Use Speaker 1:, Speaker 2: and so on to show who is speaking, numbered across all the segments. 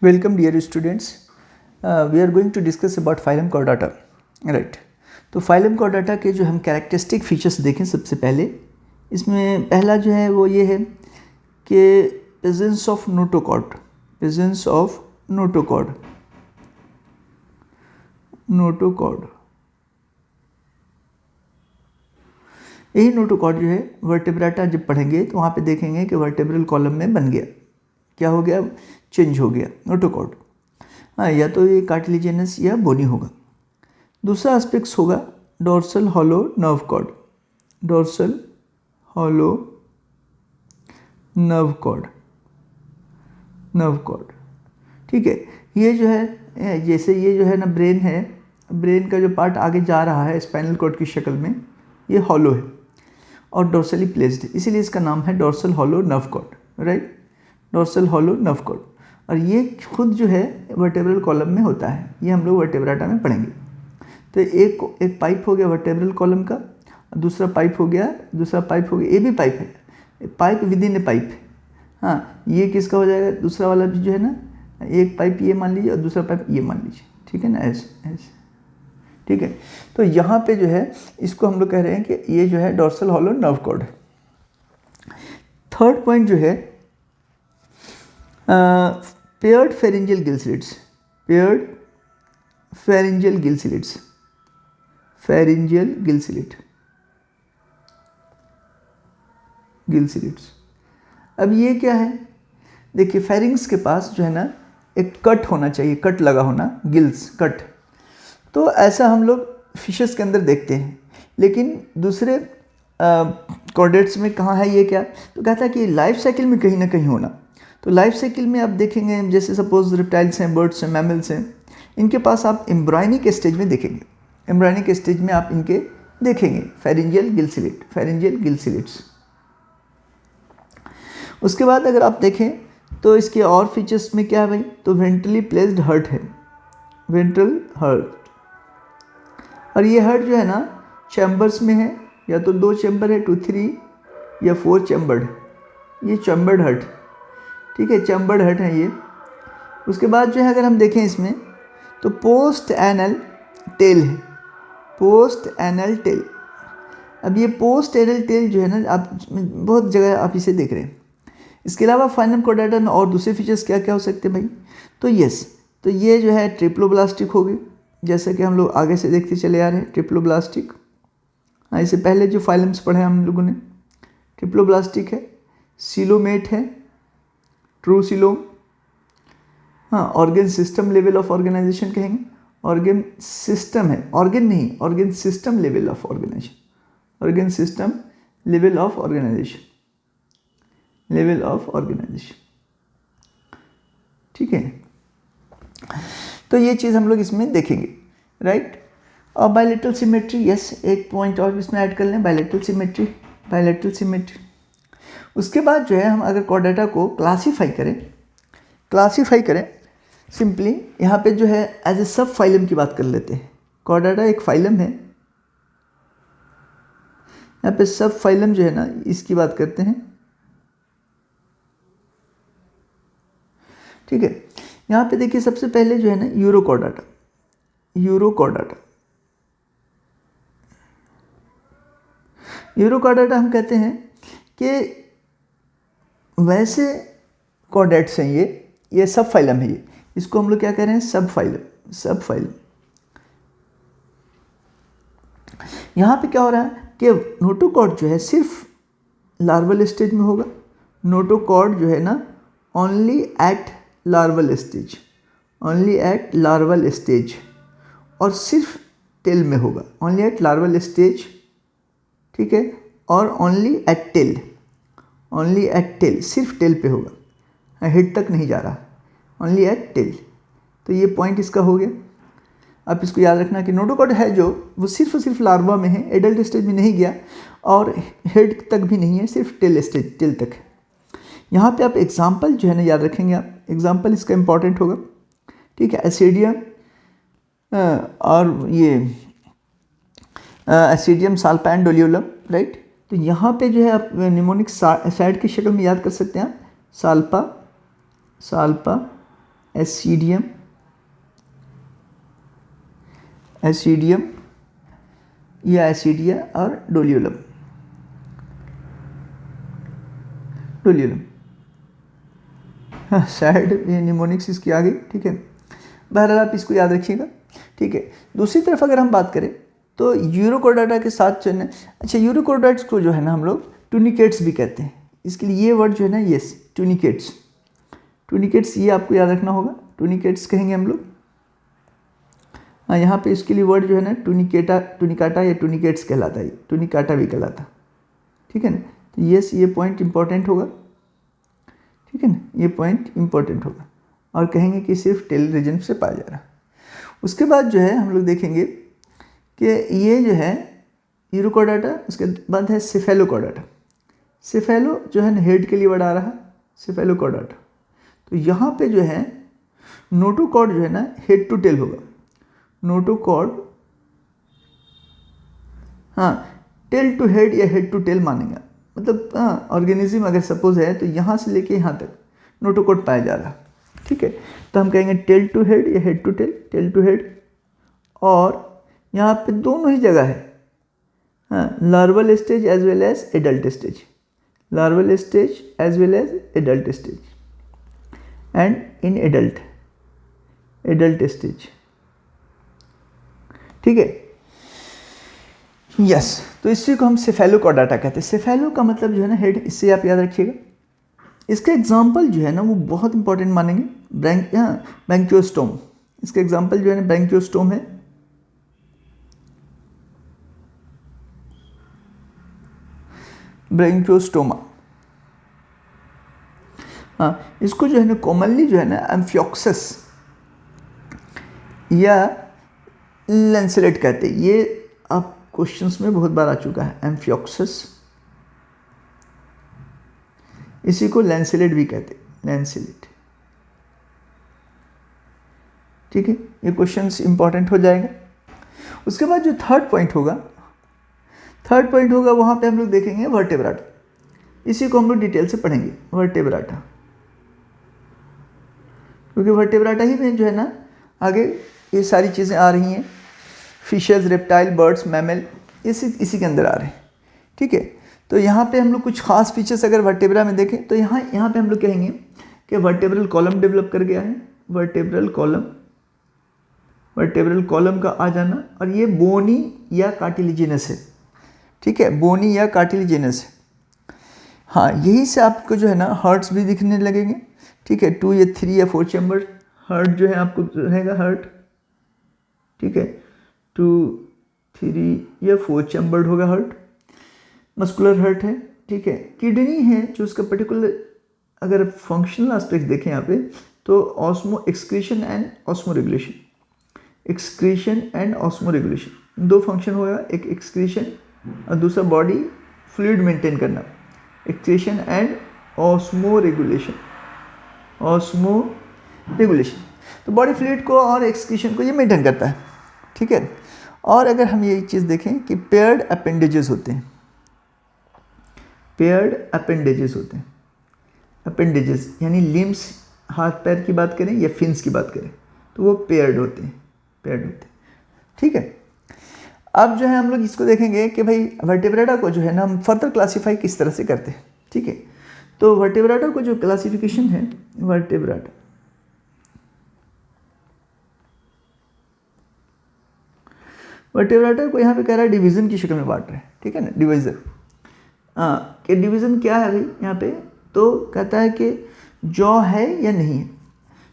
Speaker 1: Welcome dear students. We are going to discuss about phylum Chordata. Right. तो phylum Chordata के जो हम characteristic features देखें सबसे पहले, इसमें पहला जो है वो ये है कि presence of notochord, presence of notochord, notochord, यही नोटोकॉर्ड जो है वर्टेब्राटा जब पढ़ेंगे तो वहाँ पे देखेंगे कि वर्टेब्रल कॉलम में बन गया, क्या हो गया, चेंज हो गया नोटोकॉर्ड। हाँ, या तो ये कार्टिलेजिनस या बोनी होगा। दूसरा एस्पेक्ट्स होगा dorsal hollow nerve cord, dorsal hollow nerve cord, nerve cord. ठीक है, ये जो है जैसे ये जो है ना ब्रेन है, ब्रेन का जो पार्ट आगे जा रहा है स्पाइनल कॉर्ड की शक्ल में, ये हॉलो है और डोर्सली प्लेस्ड है, इसीलिए इसका नाम है dorsal hollow nerve cord. Right, dorsal hollow nerve cord. और ये खुद जो है वर्टेब्रल कॉलम में होता है, ये हम लोग वर्टेब्राटा में पढ़ेंगे। तो एक पाइप हो गया वर्टेब्रल कॉलम का, दूसरा पाइप हो गया, ये भी पाइप है, pipe with in A pipe. हाँ, ये किसका हो जाएगा, दूसरा वाला जो है ना, एक पाइप ये मान लीजिए और दूसरा पाइप ये मान लीजिए। ठीक है ना, ऐसे। ठीक है, तो यहाँ पे जो है इसको हम लोग कह रहे हैं कि ये जो है dorsal hollow nerve cord. Third point जो है paired pharyngeal gill slits, paired pharyngeal gill slits, pharyngeal gill slit, gill slits. अब ये क्या है, देखिए फेरिंग्स के पास जो है ना एक कट होना चाहिए, कट लगा होना, गिल्स कट। तो ऐसा हम लोग फिशेस के अंदर देखते हैं, लेकिन दूसरे कॉर्डेट्स में कहाँ है ये, क्या तो कहता है कि लाइफ साइकिल में कहीं ना कहीं होना। तो लाइफ साइकिल में आप देखेंगे, जैसे सपोज रिप्टाइल्स हैं, बर्ड्स हैं, मैमल्स हैं, इनके पास आप एम्ब्रॉयनिक स्टेज में देखेंगे, एम्ब्रॉयनिक स्टेज में आप इनके देखेंगे pharyngeal gill slit, pharyngeal gill slits. उसके बाद अगर आप देखें तो इसके और फीचर्स में क्या है भाई, तो वेंट्रली प्लेस्ड हर्ट है, वेंट्रल हर्ट। और ये हर्ट जो है ना चैम्बर्स में है, या तो 2 चैम्बर है, 2, 3 या 4 चैम्बर्ड, ये चैम्बर्ड हर्ट। ठीक है, चैम्बर्ड हर्ट है ये। उसके बाद जो है अगर हम देखें इसमें तो पोस्ट एनल टेल है, पोस्ट एनल टेल। अब ये पोस्ट एनल टेल जो है ना, आप बहुत जगह आप इसे देख रहे हैं। इसके अलावा फाइलम कॉर्डेटा में और दूसरे फीचर्स क्या क्या हो सकते हैं भाई, तो यस, तो ये जो है ट्रिप्लोब्लास्टिक होगी, जैसे कि हम लोग आगे से देखते चले आ रहे हैं, ट्रिप्लोब्लास्टिक। हाँ, इससे पहले जो फाइलम्स पढ़े हम लोगों ने, ट्रिप्लोब्लास्टिक है, सीलोमेट है, ट्रू सीलोम। हाँ, organ system level of organization कहेंगे, ऑर्गन सिस्टम है, ऑर्गन नहीं, organ system level of organization, organ system level of organization, level of organization. ठीक है, तो ये चीज़ हम लोग इसमें देखेंगे। राइट, और बायलैटरल सिमेट्री, यस, एक पॉइंट और इसमें ऐड कर लें, बायलैटरल सिमेट्री, बायलैटरल सिमेट्री। उसके बाद जो है हम अगर कॉर्डेटा को क्लासीफाई करें सिंपली, यहाँ पे जो है एज ए सब फाइलम की बात कर लेते हैं। कॉर्डेटा एक फाइलम है, यहाँ पे सब फाइलम जो है ना इसकी बात करते हैं। ठीक है, यहाँ पे देखिए सबसे पहले जो है ना यूरोकॉर्डेटा, यूरोकॉर्डेटा, यूरोकॉर्डेटा हम कहते हैं कि वैसे कॉर्डेट्स हैं, ये सब फाइलम है, ये इसको हम लोग क्या कह रहे हैं, सब फाइलम, सब फाइलम। यहाँ पे क्या हो रहा है कि नोटोकॉर्ड जो है सिर्फ लार्वल स्टेज में होगा, नोटोकॉर्ड जो है ना only at larval stage, only at larval stage, और सिर्फ टेल में होगा, ओनली एट लार्वल स्टेज। ठीक है, और only eight tell, only eight tell, सिर्फ टेल पे होगा, हेड तक नहीं जा रहा, ओनली एट टेल। तो ये पॉइंट इसका हो गया। आप इसको याद रखना कि नोटोकॉर्ड है जो वो सिर्फ लार्वा में है, एडल्ट स्टेज में नहीं गया और हेड तक भी नहीं है, सिर्फ टेल स्टेज, टेल तक है। यहाँ पे आप एग्जाम्पल जो है ना याद रखेंगे, आप एग्जाम्पल इसका इंपॉर्टेंट होगा। ठीक है, एसिडियम और ये एसिडियम साल्पेंडोलियोलम। राइट, तो यहाँ पे जो है आप निमोनिक साइड की शक्ल में याद कर सकते हैं आप, साल्पा, साल्पा एसिडियम, एसिडियम या एसिडिया और डोलियोलम, डोलियोलम। हाँ, सैड निमोनिक्स इसकी आ गई, ठीक है। बहरहाल आप इसको याद रखिएगा, ठीक है। दूसरी तरफ अगर हम बात करें तो यूरोकोडाटा के साथ जो है, अच्छा यूरोकोडाट्स को जो है ना हम लोग टूनिकेट्स भी कहते हैं। इसके लिए ये वर्ड जो है ना, यस टूनिकेट्स, टूनिकेट्स ये आपको याद रखना होगा, टूनिकेट्स कहेंगे हम लोग। हाँ, यहाँ पे इसके लिए वर्ड जो है ना टूनिकेटा, टूनिकाटा या टूनिकेट्स कहलाता है, टूनिकाटा भी कहलाता, ठीक है ना। तो यस ये पॉइंट इंपॉर्टेंट होगा, ठीक है ना, ये पॉइंट इंपॉर्टेंट होगा और कहेंगे कि सिर्फ टेल रीजन से पाया जा रहा है। उसके बाद जो है हम लोग देखेंगे कि ये जो है यूरोकोडाटा, उसके बाद है सेफेलोकोडाटा। सेफेलो जो है ना हेड के लिए वर्ड आ रहा है, सेफेलोकोडाटा। तो यहाँ पे जो है नोटोकॉर्ड जो है ना हेड टू टेल होगा, नोटोकॉर्ड, हाँ टेल टू हेड या हेड टू टेल मानेंगे, मतलब हाँ ऑर्गेनिज्म अगर सपोज है तो यहाँ से लेके यहाँ तक नोटोकॉर्ड पाया जा रहा, ठीक है। तो हम कहेंगे टेल टू हेड या head to tail, tail to head. और यहाँ पे दोनों ही जगह है, हाँ larval stage as well as adult stage, larval stage as well as adult stage and in adult, adult stage, ठीक है। यस, तो इसी को हम सेफेलोकोडाटा कहते हैं। सेफेलो का मतलब जो है ना हेड, इससे आप याद रखिएगा। इसका एग्जाम्पल जो है ना वो बहुत इंपॉर्टेंट मानेंगे, ब्रैंकियोस्टोम। इसका एग्जाम्पल जो है ना ब्रैंकियोस्टोम है, ब्रैंकियोस्टोमा। हाँ, इसको जो है ना कॉमनली जो है ना एम्फियोक्सस या लैंसेलेट कहते हैं। ये आप क्वेश्चंस में बहुत बार आ चुका है, एम्फियोक्सस, इसी को लैंसेलेट भी कहते हैं, लैंसेलेट, ठीक है। ये क्वेश्चंस इंपॉर्टेंट हो जाएगा। उसके बाद जो थर्ड पॉइंट होगा, थर्ड पॉइंट होगा वहाँ पे हम लोग देखेंगे वर्टेब्राटा। इसी को हम लोग डिटेल से पढ़ेंगे, वर्टेब्राटा, क्योंकि वर्टेब्राटा ही में जो है ना आगे ये सारी चीज़ें आ रही हैं, फिशेस, रेप्टाइल, बर्ड्स, मैमल, इसी के अंदर आ रहे हैं, ठीक है। तो यहाँ पे हम लोग कुछ खास फीचर्स अगर वर्टेब्रा में देखें तो यहाँ पे हम लोग कहेंगे कि वर्टेब्रल कॉलम डेवलप कर गया है, वर्टेब्रल कॉलम, वर्टेब्रल कॉलम का आ जाना, और ये बोनी या कार्टिलेजिनस है, ठीक है, बोनी या कार्टिलेजिनस है। हाँ, यही से आपको जो है ना हार्ट्स भी दिखने लगेंगे, ठीक है, 2 या 3 या 4 चैम्बर हार्ट जो है आपको रहेगा, हार्ट, ठीक है, 2, 3 या 4 चैम्बर्ड होगा हार्ट, मस्कुलर हार्ट है, ठीक है। किडनी है जो उसका पर्टिकुलर अगर फंक्शनल एस्पेक्ट देखें यहाँ पे तो osmo excretion and osmo regulation, excretion and osmo regulation, दो फंक्शन होगा, एक एक्सक्रीशन और दूसरा बॉडी फ्लूइड मेंटेन करना, excretion and osmo regulation, osmo regulation. तो बॉडी फ्लूइड को और एक्सक्रीशन को ये मेंटेन करता है, ठीक है। और अगर हम ये चीज़ देखें कि पेयर्ड अपेंडेजेस होते हैं, पेयर्ड अपेंडेजेस होते हैं, अपेंडेजेस यानी लिम्स, हाथ पैर की बात करें या फिन्स की बात करें तो वो पेयर्ड होते हैं, पेयर्ड होते हैं, ठीक है। अब जो है हम लोग इसको देखेंगे कि भाई वर्टेब्राटा को जो है ना हम फर्दर क्लासीफाई किस तरह से करते हैं, ठीक है। तो वर्टेब्राटा को जो क्लासिफिकेशन है, वर्टेब्राटा, वर्टेब्राटा को यहाँ पे कह रहा है डिवीज़न की शक्ल में बांट रहे हैं, ठीक है ना, डिवीज़न। हाँ, कि डिवीज़न क्या है भाई यहाँ पे, तो कहता है कि जॉ है या नहीं है,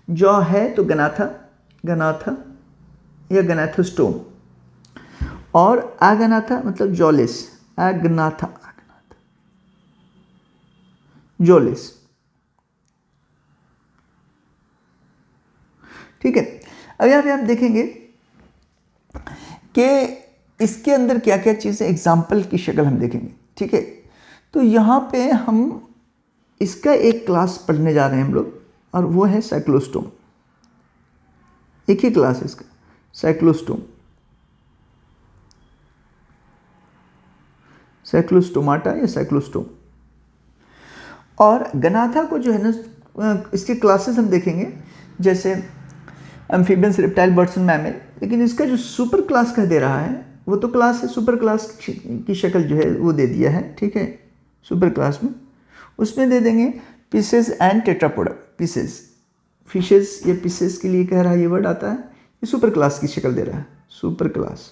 Speaker 1: जॉ है तो गनाथा, गनाथा या गनाथोस्टोम, और अगनाथा मतलब जॉलेस, अगनाथा, जॉलेस, ठीक है। अब यहाँ पे आप देखेंगे कि इसके अंदर क्या क्या चीज़ें एग्जाम्पल की शक्ल हम देखेंगे, ठीक है। तो यहाँ पे हम इसका एक क्लास पढ़ने जा रहे हैं हम लोग, और वो है साइक्लोस्टोम, एक ही क्लास है इसका, साइक्लोस्टोम, साइक्लोस्टोमाटा या साइक्लोस्टोम। और गनाथा को जो है ना इसके क्लासेस हम देखेंगे जैसे amphibians, reptile, birds and mammal. लेकिन इसका जो सुपर क्लास कह दे रहा है वो तो क्लास है, सुपर क्लास की शक्ल जो है वो दे दिया है, ठीक है। सुपर क्लास में उसमें दे देंगे pieces and Tetrapoda. Pieces, fishes या पीसेस के लिए कह रहा है, ये वर्ड आता है, ये सुपर क्लास की शक्ल दे रहा है, सुपर क्लास,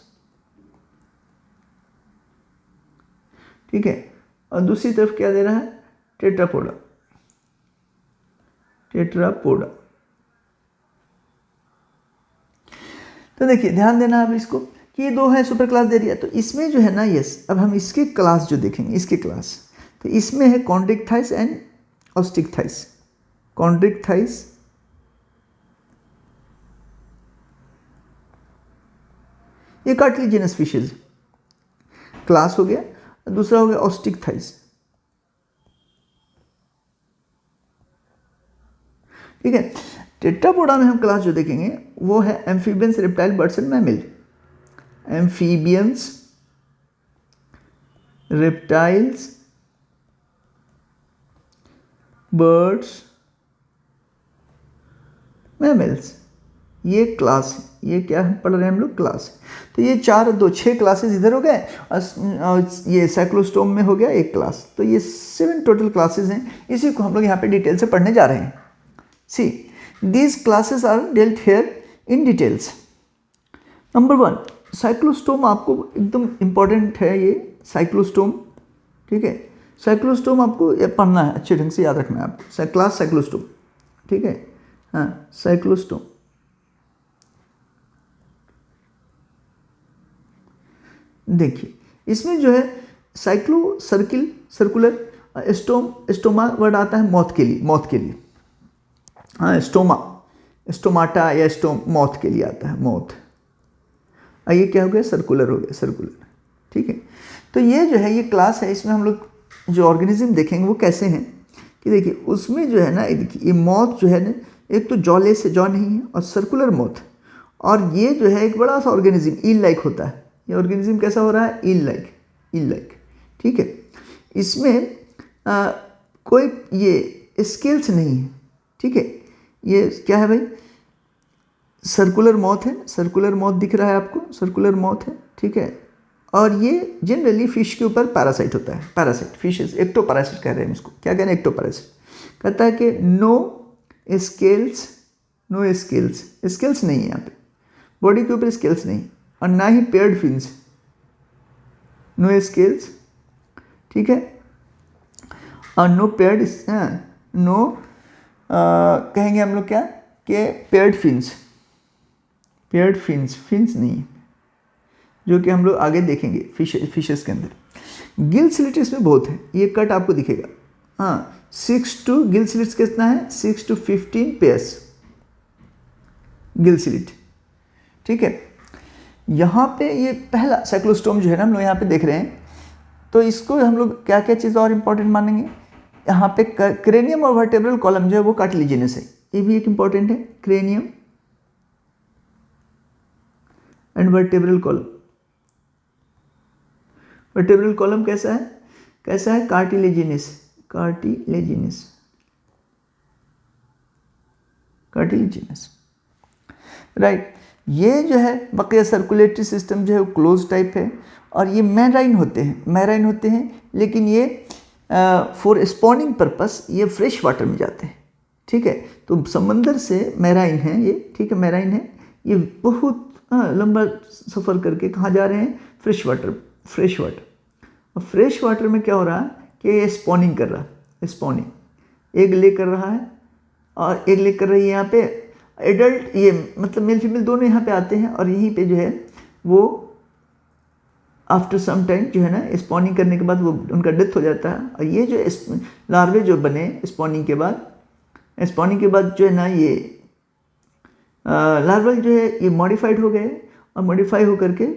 Speaker 1: ठीक है। और दूसरी तरफ क्या दे रहा है, टेट्रापोडा, टेट्रापोडा। तो देखिए ध्यान देना अब इसको कि ये दो है, सुपर क्लास दे दिया। तो इसमें जो है ना, यस, अब हम इसके क्लास जो देखेंगे, इसके क्लास, तो इसमें है कॉन्ड्रिक्थाइस एंड ऑस्टिकथाइस। कॉन्ड्रिक्थाइस, ये कार्टिलेजिनस फिशेज क्लास हो गया। दूसरा हो गया ऑस्टिकथाइस, ठीक है। टेट्रापोडा में हम क्लास जो देखेंगे वो है amphibians, reptile, birds and mammal. Amphibians, reptiles, birds, mammals, ये क्लास, ये क्या पढ़ रहे हैं हम लोग, क्लास। तो ये 4 2 6 क्लासेस इधर हो गए, और ये साइक्लोस्टोम में हो गया एक क्लास। तो ये 7 टोटल क्लासेस हैं। इसी को हम लोग यहाँ पे डिटेल से पढ़ने जा रहे हैं। See these classes are dealt here in details. Number 1, cyclostome आपको एकदम इम्पॉर्टेंट है ये साइक्लोस्टोम, ठीक है। साइक्लोस्टोम आपको ये पढ़ना है, अच्छे ढंग से याद रखना है आपको, क्लास साइक्लोस्टोम, ठीक है। हाँ, साइक्लोस्टोम, देखिए इसमें जो है cyclo, circle, circular, स्टोम, stoma word आता है मौत के लिए, मौत के लिए। हाँ, स्टोमा, स्टोमाटा या स्टोम मौत के लिए आता है, मौत। ये क्या हो गया, सर्कुलर हो गया, सर्कुलर, ठीक है। तो ये जो है ये क्लास है, इसमें हम लोग जो ऑर्गेनिज्म देखेंगे वो कैसे हैं कि देखिए उसमें जो है ना, ये मौत जो है ना, एक तो जॉलेस से जॉ नहीं है, और सर्कुलर मौत, और ये जो है एक बड़ा सा ऑर्गेनिज्म ईल लाइक होता है। ये ऑर्गेनिज्म कैसा हो रहा है, ईल लाइक, ईल लाइक, ठीक है। इसमें कोई ये स्केल्स नहीं है, ठीक है। ये क्या है भाई, सर्कुलर मौत है, सर्कुलर मौत दिख रहा है आपको, सर्कुलर मौत है, ठीक है। और ये जनरली फिश के ऊपर पैरासाइट होता है, पैरासाइट, फिशेस, एक्टोपैरासाइट कह रहे हैं इसको, क्या कह रहे हैं, एक्टोपैरासाइट। कहता है कि no scales, no scales, scales नहीं है यहाँ पे, बॉडी के ऊपर स्केल्स नहीं, और ना ही पेयर्ड फिन्स, नो स्केल्स, ठीक है। और नो पेयर्ड, नो कहेंगे हम लोग क्या कि paired fins, paired fins, fins नहीं, जो कि हम लोग आगे देखेंगे फिशेस के अंदर। गिल स्लिट इसमें बहुत है, ये कट आपको दिखेगा। हाँ, 6 to गिल स्लिट्स कितना है, 6 to 15 पेयर्स गिल स्लिट, ठीक है। यहाँ पे ये पहला साइक्लोस्टोम जो है ना हम लोग यहाँ पे देख रहे हैं, तो इसको हम लोग क्या क्या चीज़ और इम्पोर्टेंट मानेंगे, यहाँ पे क्रेनियम और वर्टेब्रल कॉलम जो है वो कार्टिलेजिनस है, ये भी एक इम्पॉर्टेंट है, cranium and vertebral column. Vertebral column कैसा है, कैसा है, कार्टिलेजिनस, कार्टिलेजिनस, कार्टिलेजिनस, राइट। ये जो है बकिया सर्कुलेटरी सिस्टम जो है वो क्लोज टाइप है, और ये मैराइन होते हैं, मैराइन होते हैं, लेकिन ये फॉर स्पॉनिंग पर्पस ये फ्रेश वाटर में जाते हैं, ठीक है। तो समंदर से मैराइन है ये, ठीक है, मैराइन है ये, बहुत लंबा सफ़र करके कहाँ जा रहे हैं, फ्रेश वाटर, फ्रेश वाटर। और फ्रेश वाटर में क्या हो रहा है कि ये स्पॉनिंग कर रहा है, स्पॉनिंग, एग ले कर रहा है, और एग ले कर रही है यहाँ पे एडल्ट, ये मतलब मेल फीमेल दोनों यहाँ पे आते हैं, और यहीं पे जो है वो आफ्टर सम टाइम जो है ना स्पॉनिंग करने के बाद वो उनका डेथ हो जाता है। और ये जो लार्वे जो बने स्पॉनिंग के बाद, स्पॉनिंग के बाद जो है ना ये लार्वल जो है ये मॉडिफाइड हो गए, और मॉडिफाई होकर के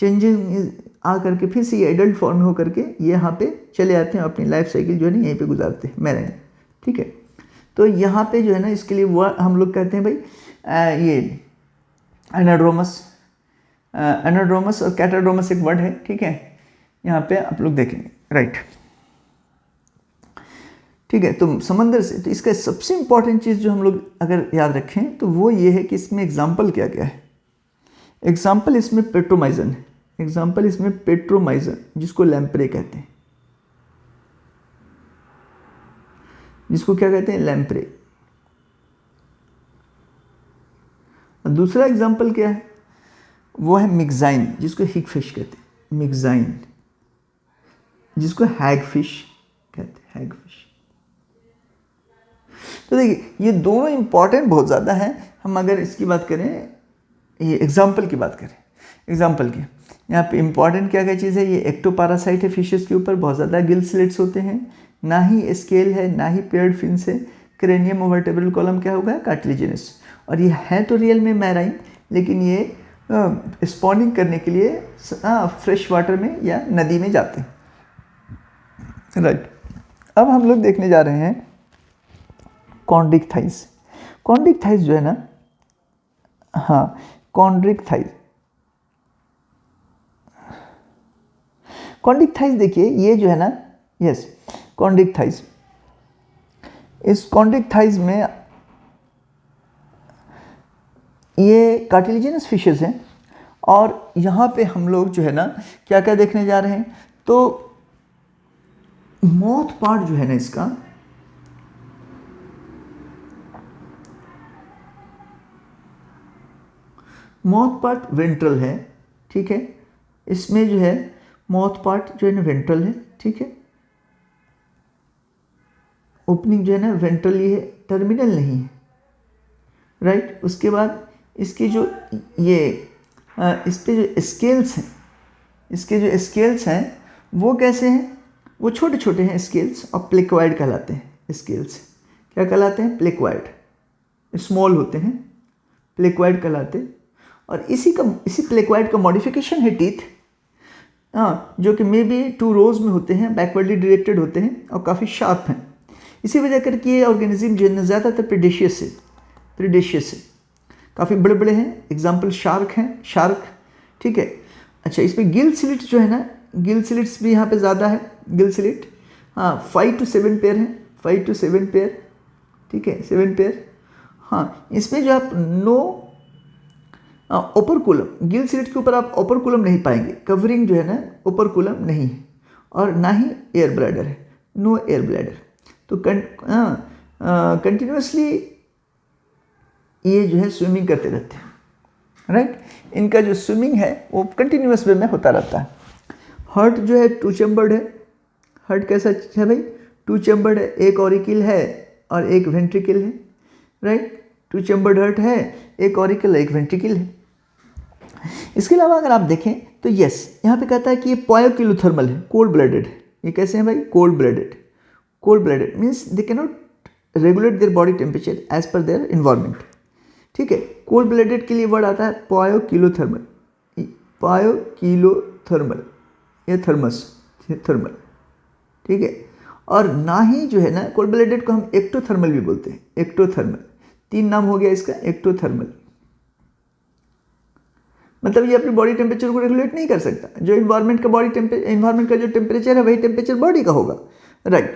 Speaker 1: चेंजिंग आ करके फिर से ये एडल्ट फॉर्म में होकर के ये यहाँ पे चले आते हैं, अपनी लाइफ साइकिल जो है ना यहीं पे गुजारते हैं, मैराइन, ठीक है। तो यहाँ पे जो है ना इसके लिए वो हम लोग कहते हैं भाई ये एनाड्रोमस, एनाड्रोमस और कैटाड्रोमस एक वर्ड है, ठीक है, यहाँ पे आप लोग देखेंगे, राइट। ठीक है। तो समंदर से, तो इसका सबसे इंपॉर्टेंट चीज़ जो हम लोग अगर याद रखें तो वो ये है कि इसमें एग्जाम्पल क्या क्या है। एग्जाम्पल इसमें पेट्रोमाइजन है, एग्जाम्पल इसमें पेट्रोमाइजन जिसको लैम्प्रे कहते हैं, जिसको क्या कहते हैं, लैम्प्रे। दूसरा एग्जाम्पल क्या है, वो है मिक्साइन जिसको हिगफिश कहते हैं, मिक्साइन जिसको हैगफिश कहते हैं, हैगफिश। तो देखिए ये दोनों इंपॉर्टेंट बहुत ज़्यादा हैं। हम अगर इसकी बात करें, ये एग्जाम्पल की बात करें, एग्जाम्पल की यहाँ पे इंपॉर्टेंट क्या क्या चीज़ है, ये एक्टोपैरासाइट है फिशेस के ऊपर, बहुत ज़्यादा गिल स्लिट्स होते हैं, ना ही स्केल है ना ही पेयर्ड फिन्स है, क्रेनियम और वर्टेब्रल कॉलम क्या होगा, कार्टिलेजिनस। और ये है तो रियल में मैराइन, लेकिन ये स्पॉनिंग करने के लिए फ्रेश वाटर में या नदी में जाते हैं, राइट। अब हम लोग देखने जा रहे हैं कॉन्ड्रिक थाइस। कॉन्ड्रिक थाइस जो है ना, हाँ कॉन्ड्रिक थाइस, कॉन्ड्रिक थाइस देखिए ये जो है ना, यस कॉन्ड्रिक थाइस, इस कॉन्ड्रिक थाइस में ये कार्टिलेजिनस फिशेस हैं। और यहाँ पे हम लोग जो है ना क्या क्या देखने जा रहे हैं, तो माउथ पार्ट जो है ना इसका, माउथ पार्ट वेंट्रल है, ठीक है। इसमें जो है माउथ पार्ट जो है ना वेंट्रल है, ठीक है। ओपनिंग जो है ना वेंट्रल ही है, टर्मिनल नहीं है, राइट। उसके बाद इसके जो ये इस पे जो स्केल्स हैं, इसके जो स्केल्स हैं वो कैसे हैं, वो छोटे छोटे हैं स्केल्स और प्लेक्वाइड कहलाते हैं। स्केल्स क्या कहलाते हैं, प्लेक्वाइड, स्मॉल होते हैं, प्लेक्वाइड कहलाते हैं। और इसी प्लेक्वाइड का मॉडिफिकेशन है टीथ, जो कि मे बी 2 रोज में होते हैं, बैकवर्डली डायरेक्टेड होते हैं और काफ़ी शार्प हैं। इसी वजह करके ये ऑर्गेनिज्म जो है ज़्यादातर प्रीडेशियस है, काफ़ी बड़े बड़े हैं। एग्जाम्पल शार्क हैं, शार्क, ठीक है। अच्छा इसमें गिल स्लिट जो है ना, गिल स्लिट्स भी यहाँ पे ज़्यादा है, गिल स्लिट, 5 to 7 पेयर हैं, 5 to 7 पेयर, ठीक है, 7 पेयर। हाँ इसमें जो आप नो ओपरकुलम, गिल स्लिट के ऊपर आप ओपरकुलम नहीं पाएंगे, कवरिंग जो है ना ओपरकुलम नहीं है, और ना ही एयर ब्लैडर है, नो एयर ब्लैडर। तो कंटिन्यूसली ये जो है स्विमिंग करते रहते हैं, राइट। इनका जो स्विमिंग है वो कंटिन्यूस वे में होता रहता है। हार्ट जो है 2 चैम्बर्ड है। हार्ट कैसा है भाई, 2 चैम्बर्ड है, एक ऑरिकल है और एक वेंट्रिकल है, राइट। 2 चैम्बर्ड हार्ट है, एक ऑरिकल एक वेंट्रिकल है। इसके अलावा अगर आप देखें तो यस यहाँ पे कहता है कि ये पोयोकिलोथर्मल है, कोल्ड ब्लडेड है। ये कैसे हैं भाई, cold blooded. Cold blooded means they can not regulate their body temperature as per their environment, ठीक है। कोल्ड ब्लडेड के लिए वर्ड आता है पोयोकिलोथर्मल, पोयोकिलोथर्मल, ये थर्मस, थर्मल, ठीक है। और ना ही जो है ना कोल्ड ब्लडेड को हम एक्टोथर्मल भी बोलते हैं, एक्टोथर्मल। 3 नाम हो गया इसका, एक्टोथर्मल मतलब ये अपनी बॉडी टेम्परेचर को रेगुलेट नहीं कर सकता, जो इन्वायरमेंट का जो टेम्परेचर है वही टेम्परेचर बॉडी का होगा, राइट।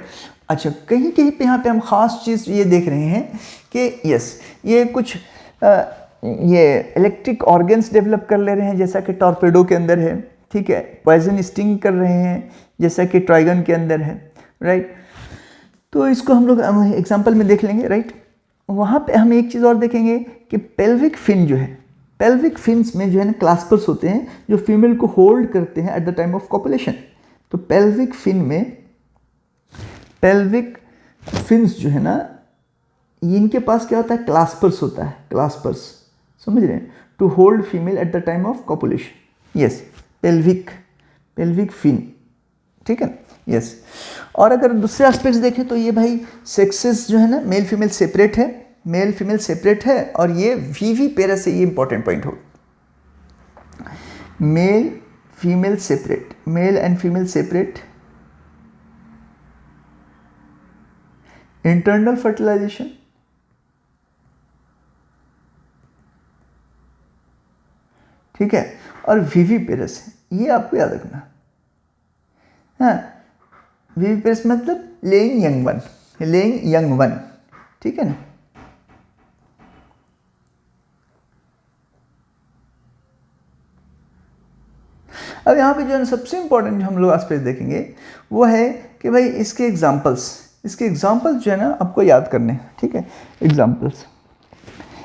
Speaker 1: अच्छा कहीं कहीं पे यहाँ पे हम ख़ास चीज़ ये देख रहे हैं कि यस ये कुछ ये इलेक्ट्रिक ऑर्गन्स डेवलप कर ले रहे हैं, जैसा कि टॉर्पेडो के अंदर है, ठीक है। पॉइजन स्टिंग कर रहे हैं जैसा कि ट्राइगन के अंदर है, राइट। तो इसको हम लोग एग्जांपल में देख लेंगे, राइट। वहाँ पे हम एक चीज़ और देखेंगे कि पेल्विक फिन जो है, पेल्विक फिन्स में जो है ना क्लास्पर्स होते हैं जो फीमेल को होल्ड करते हैं eight the time of copulation. तो पेल्विक फिन में, पेल्विक फिन्स जो है ना इनके पास क्या होता है, क्लास्पर्स होता है, क्लास्पर्स, समझ रहे हैं, to hold female at the time of copulation, yes pelvic fin, ठीक है, यस। और अगर दूसरे एस्पेक्ट्स देखें तो ये भाई सेक्सेस जो है ना मेल फीमेल सेपरेट है, मेल फीमेल सेपरेट है, और ये वीवी पेरस से ये इंपॉर्टेंट पॉइंट हो, male female separate, male and female separate, internal fertilization, ठीक है, और वीवी पेरस है, ये आपको याद रखना। हाँ वीवी पेरस मतलब laying young one, laying young one, ठीक है ना। अब यहाँ पे जो है सबसे इंपॉर्टेंट जो हम लोग एस्पेक्ट देखेंगे वो है कि भाई इसके एग्जाम्पल्स जो है ना आपको याद करने हैं, ठीक है।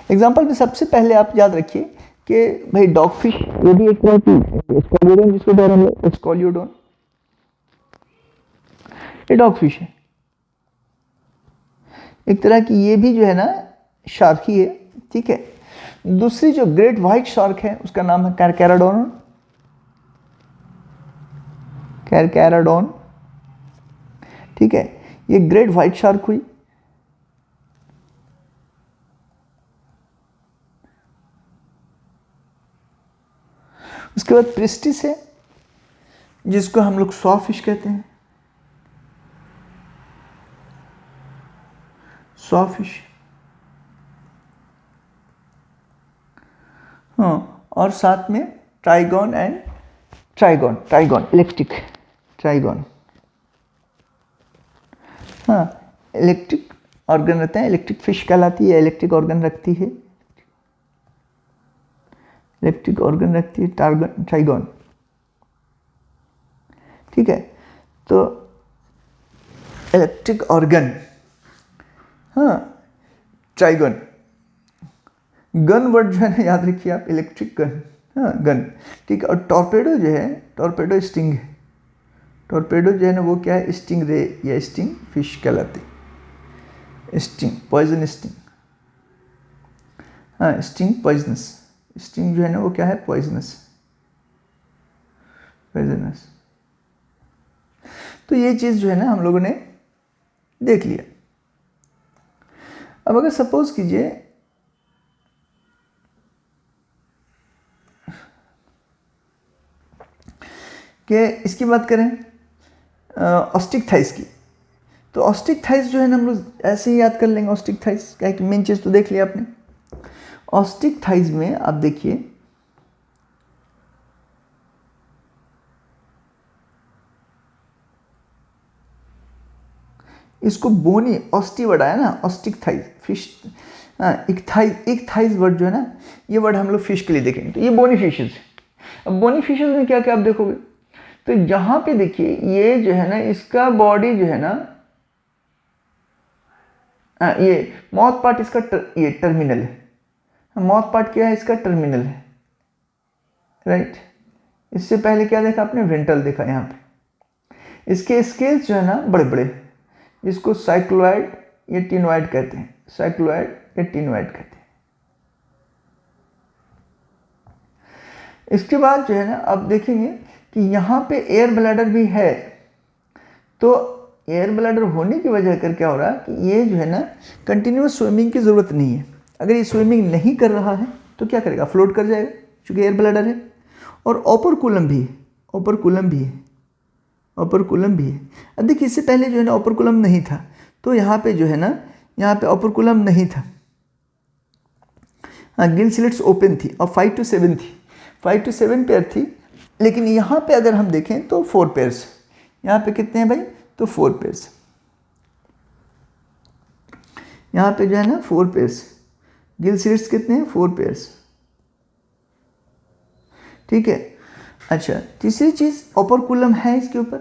Speaker 1: एग्जाम्पल में सबसे पहले आप याद रखिए कि भाई डॉग फिश, ये भी एक तरह की स्कॉलियोडोन, जिसको कह रहे हैं स्कॉलियोडोन, ये डॉग फिश है एक तरह की, ये भी जो है ना शार्क ही है, ठीक है। दूसरी जो ग्रेट व्हाइट शार्क है उसका नाम है कैरकैराडोन, ठीक है। ये ग्रेट व्हाइट शार्क हुई। उसके बाद प्रिस्टिस है जिसको हम लोग सॉ फिश कहते हैं, सॉ फिश। हाँ, और साथ में ट्राइगॉन इलेक्ट्रिक ट्राइगॉन, हाँ इलेक्ट्रिक ऑर्गन रहते हैं, इलेक्ट्रिक फिश कहलाती है, इलेक्ट्रिक ऑर्गन रखती है, ट्राइगॉन, ठीक है। तो इलेक्ट्रिक ऑर्गन, हाँ ट्राइगन। गन वर्ड जो है ना याद रखिए आप, इलेक्ट्रिक गन, हाँ गन, ठीक है। और टॉर्पेडो जो है, टॉर्पेडो स्टिंग है, टॉर्पेडो जो है ना वो क्या है, स्टिंग रे या स्टिंग फिश कहलाती है, स्टिंग पॉइजन स्टिंग, हाँ स्टिंग पॉइजनस, स्टिंग जो है ना वो क्या है, पॉइजनस। तो ये चीज़ जो है ना हम लोगों ने देख लिया। अब अगर सपोज कीजिए कि इसकी बात करें ऑस्टिक थाइस की, तो ऑस्टिक थाइस जो है ना हम लोग ऐसे ही याद कर लेंगे ऑस्टिक थाइस, क्या कि मेन चीज़ तो देख लिया आपने। ऑस्टिक थाइस में आप देखिए इसको बोनी ऑस्टी वर्ड आया ना, ऑस्टिक थाइस फिश, हाँ एक थाइस वर्ड जो है ना, ये वर्ड हम लोग फिश के लिए देखेंगे। तो ये बोनी फिशेज। अब बोनी फिशेज में क्या क्या आप देखोगे, तो यहाँ पे देखिए ये जो है ना इसका बॉडी जो है ना, ये माउथ पार्ट इसका ये टर्मिनल है, माउथ पार्ट क्या है इसका, टर्मिनल है, राइट। इससे पहले क्या देखा आपने, वेंट्रल देखा। यहाँ पे इसके स्केल्स जो है ना बड़े बड़े, इसको साइक्लोइड या टिनोइड कहते हैं, साइक्लोइड या टिनोइड कहते हैं। इसके बाद जो है ना आप देखेंगे कि यहाँ पे एयर ब्लैडर भी है। तो एयर ब्लैडर होने की वजह कर क्या हो रहा है कि ये जो है ना कंटिन्यूस स्विमिंग की ज़रूरत नहीं है। अगर ये स्विमिंग नहीं कर रहा है तो क्या करेगा, फ्लोट कर जाएगा, क्योंकि एयर ब्लैडर है। और ओपरकुलम भी है, अब देखिए इससे पहले जो है ना ओपरकुलम नहीं था, तो यहाँ पे जो है ना, यहाँ पे ओपरकुलम नहीं था, हाँ गिल स्लिट्स ओपन थी और 5 to 7 थी, 5 to 7 पेयर थी। लेकिन यहाँ पे अगर हम देखें तो 4 पेयर्स, यहाँ पे कितने हैं भाई, तो 4 पेयर्स, यहाँ पे जो है ना 4 पेयर्स, गिल स्लिट्स कितने हैं, 4 पेयर्स, ठीक है। अच्छा, तीसरी चीज़ ओपरकुलम है इसके ऊपर।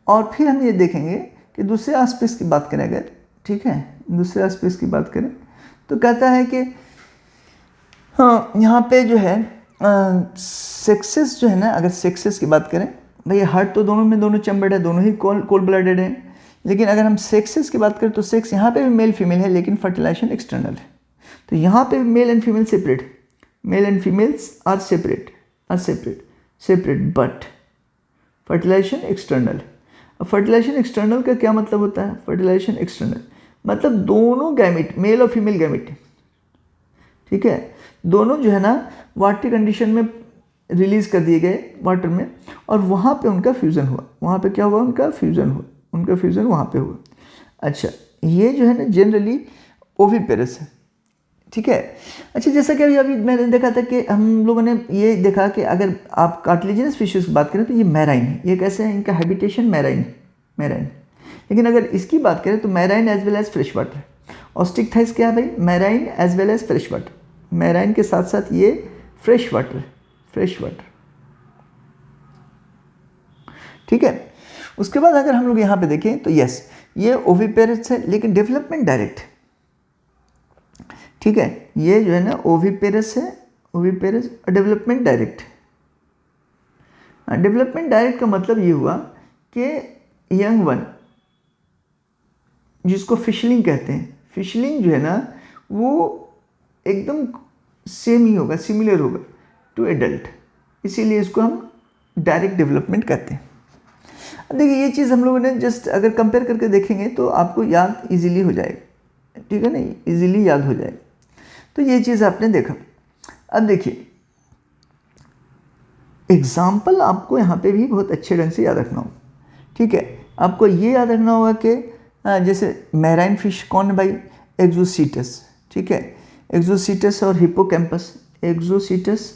Speaker 1: और फिर हम ये देखेंगे कि दूसरे एस्पेक्ट्स की बात करें अगर, ठीक है, दूसरे एस्पेक्ट्स की बात करें तो कहता है कि हाँ यहाँ पे जो है सेक्सेस जो है ना, अगर सेक्सेस की बात करें, भाई हार्ट तो दोनों में, दोनों चैम्बर्ड है, दोनों ही कोल्ड ब्लडेड हैं। लेकिन अगर हम सेक्सेस की बात करें तो सेक्स यहाँ पे भी मेल फीमेल है, लेकिन फर्टिलाइजेशन एक्सटर्नल है। तो यहाँ पे भी male and female separate, male and females are separate but fertilization external. अब फर्टिलाइजेशन एक्सटर्नल का क्या मतलब होता है, फर्टिलाइजेशन एक्सटर्नल मतलब दोनों गैमेट, मेल और फीमेल गैमेट, ठीक है, दोनों जो है ना वाटरी कंडीशन में रिलीज कर दिए गए वाटर में, और वहाँ पे उनका फ्यूज़न हुआ, वहाँ पे क्या हुआ, उनका फ्यूज़न वहाँ पे हुआ। अच्छा, ये जो है ना जनरली ओविपेरस है, ठीक है। अच्छा, जैसा कि अभी मैंने देखा था कि हम लोगों ने ये देखा कि अगर आप कार्टिलेजिनस फिशेस की बात करें तो ये मैराइन है, ये कैसे है, इनका हैबिटेशन मैराइन। लेकिन अगर इसकी बात करें तो marine as well as fresh water. Osteichthyes क्या है भाई? Marine as well as fresh water, marine के साथ साथ ये फ्रेश वाटर, फ्रेश वाटर, ठीक है। उसके बाद अगर हम लोग यहाँ पे देखें तो यस, ये ओविपेरस है लेकिन डेवलपमेंट डायरेक्ट, ठीक है। ये जो है ना ओविपेरस है, ओविपेरस, और डेवलपमेंट डायरेक्ट। डेवलपमेंट डायरेक्ट का मतलब ये हुआ कि यंग वन, जिसको फिशलिंग कहते हैं, फिशलिंग जो है ना वो एकदम सेम ही होगा, सिमिलर होगा टू एडल्ट, इसीलिए इसको हम डायरेक्ट डेवलपमेंट कहते हैं। अब देखिए ये चीज़ हम लोगों ने जस्ट अगर कंपेयर करके देखेंगे तो आपको याद इजीली हो जाएगा, ठीक है ना, इजीली याद हो जाएगा। तो ये चीज़ आपने देखा। अब देखिए एग्जाम्पल आपको यहाँ पे भी बहुत अच्छे ढंग से याद रखना होगा, ठीक है। आपको ये याद रखना होगा कि जैसे मैराइन फिश कौन है भाई? एक्सोसीटस, ठीक है। एक्सोसीटस और हिप्पोकैम्पस, एक्सोसीटस,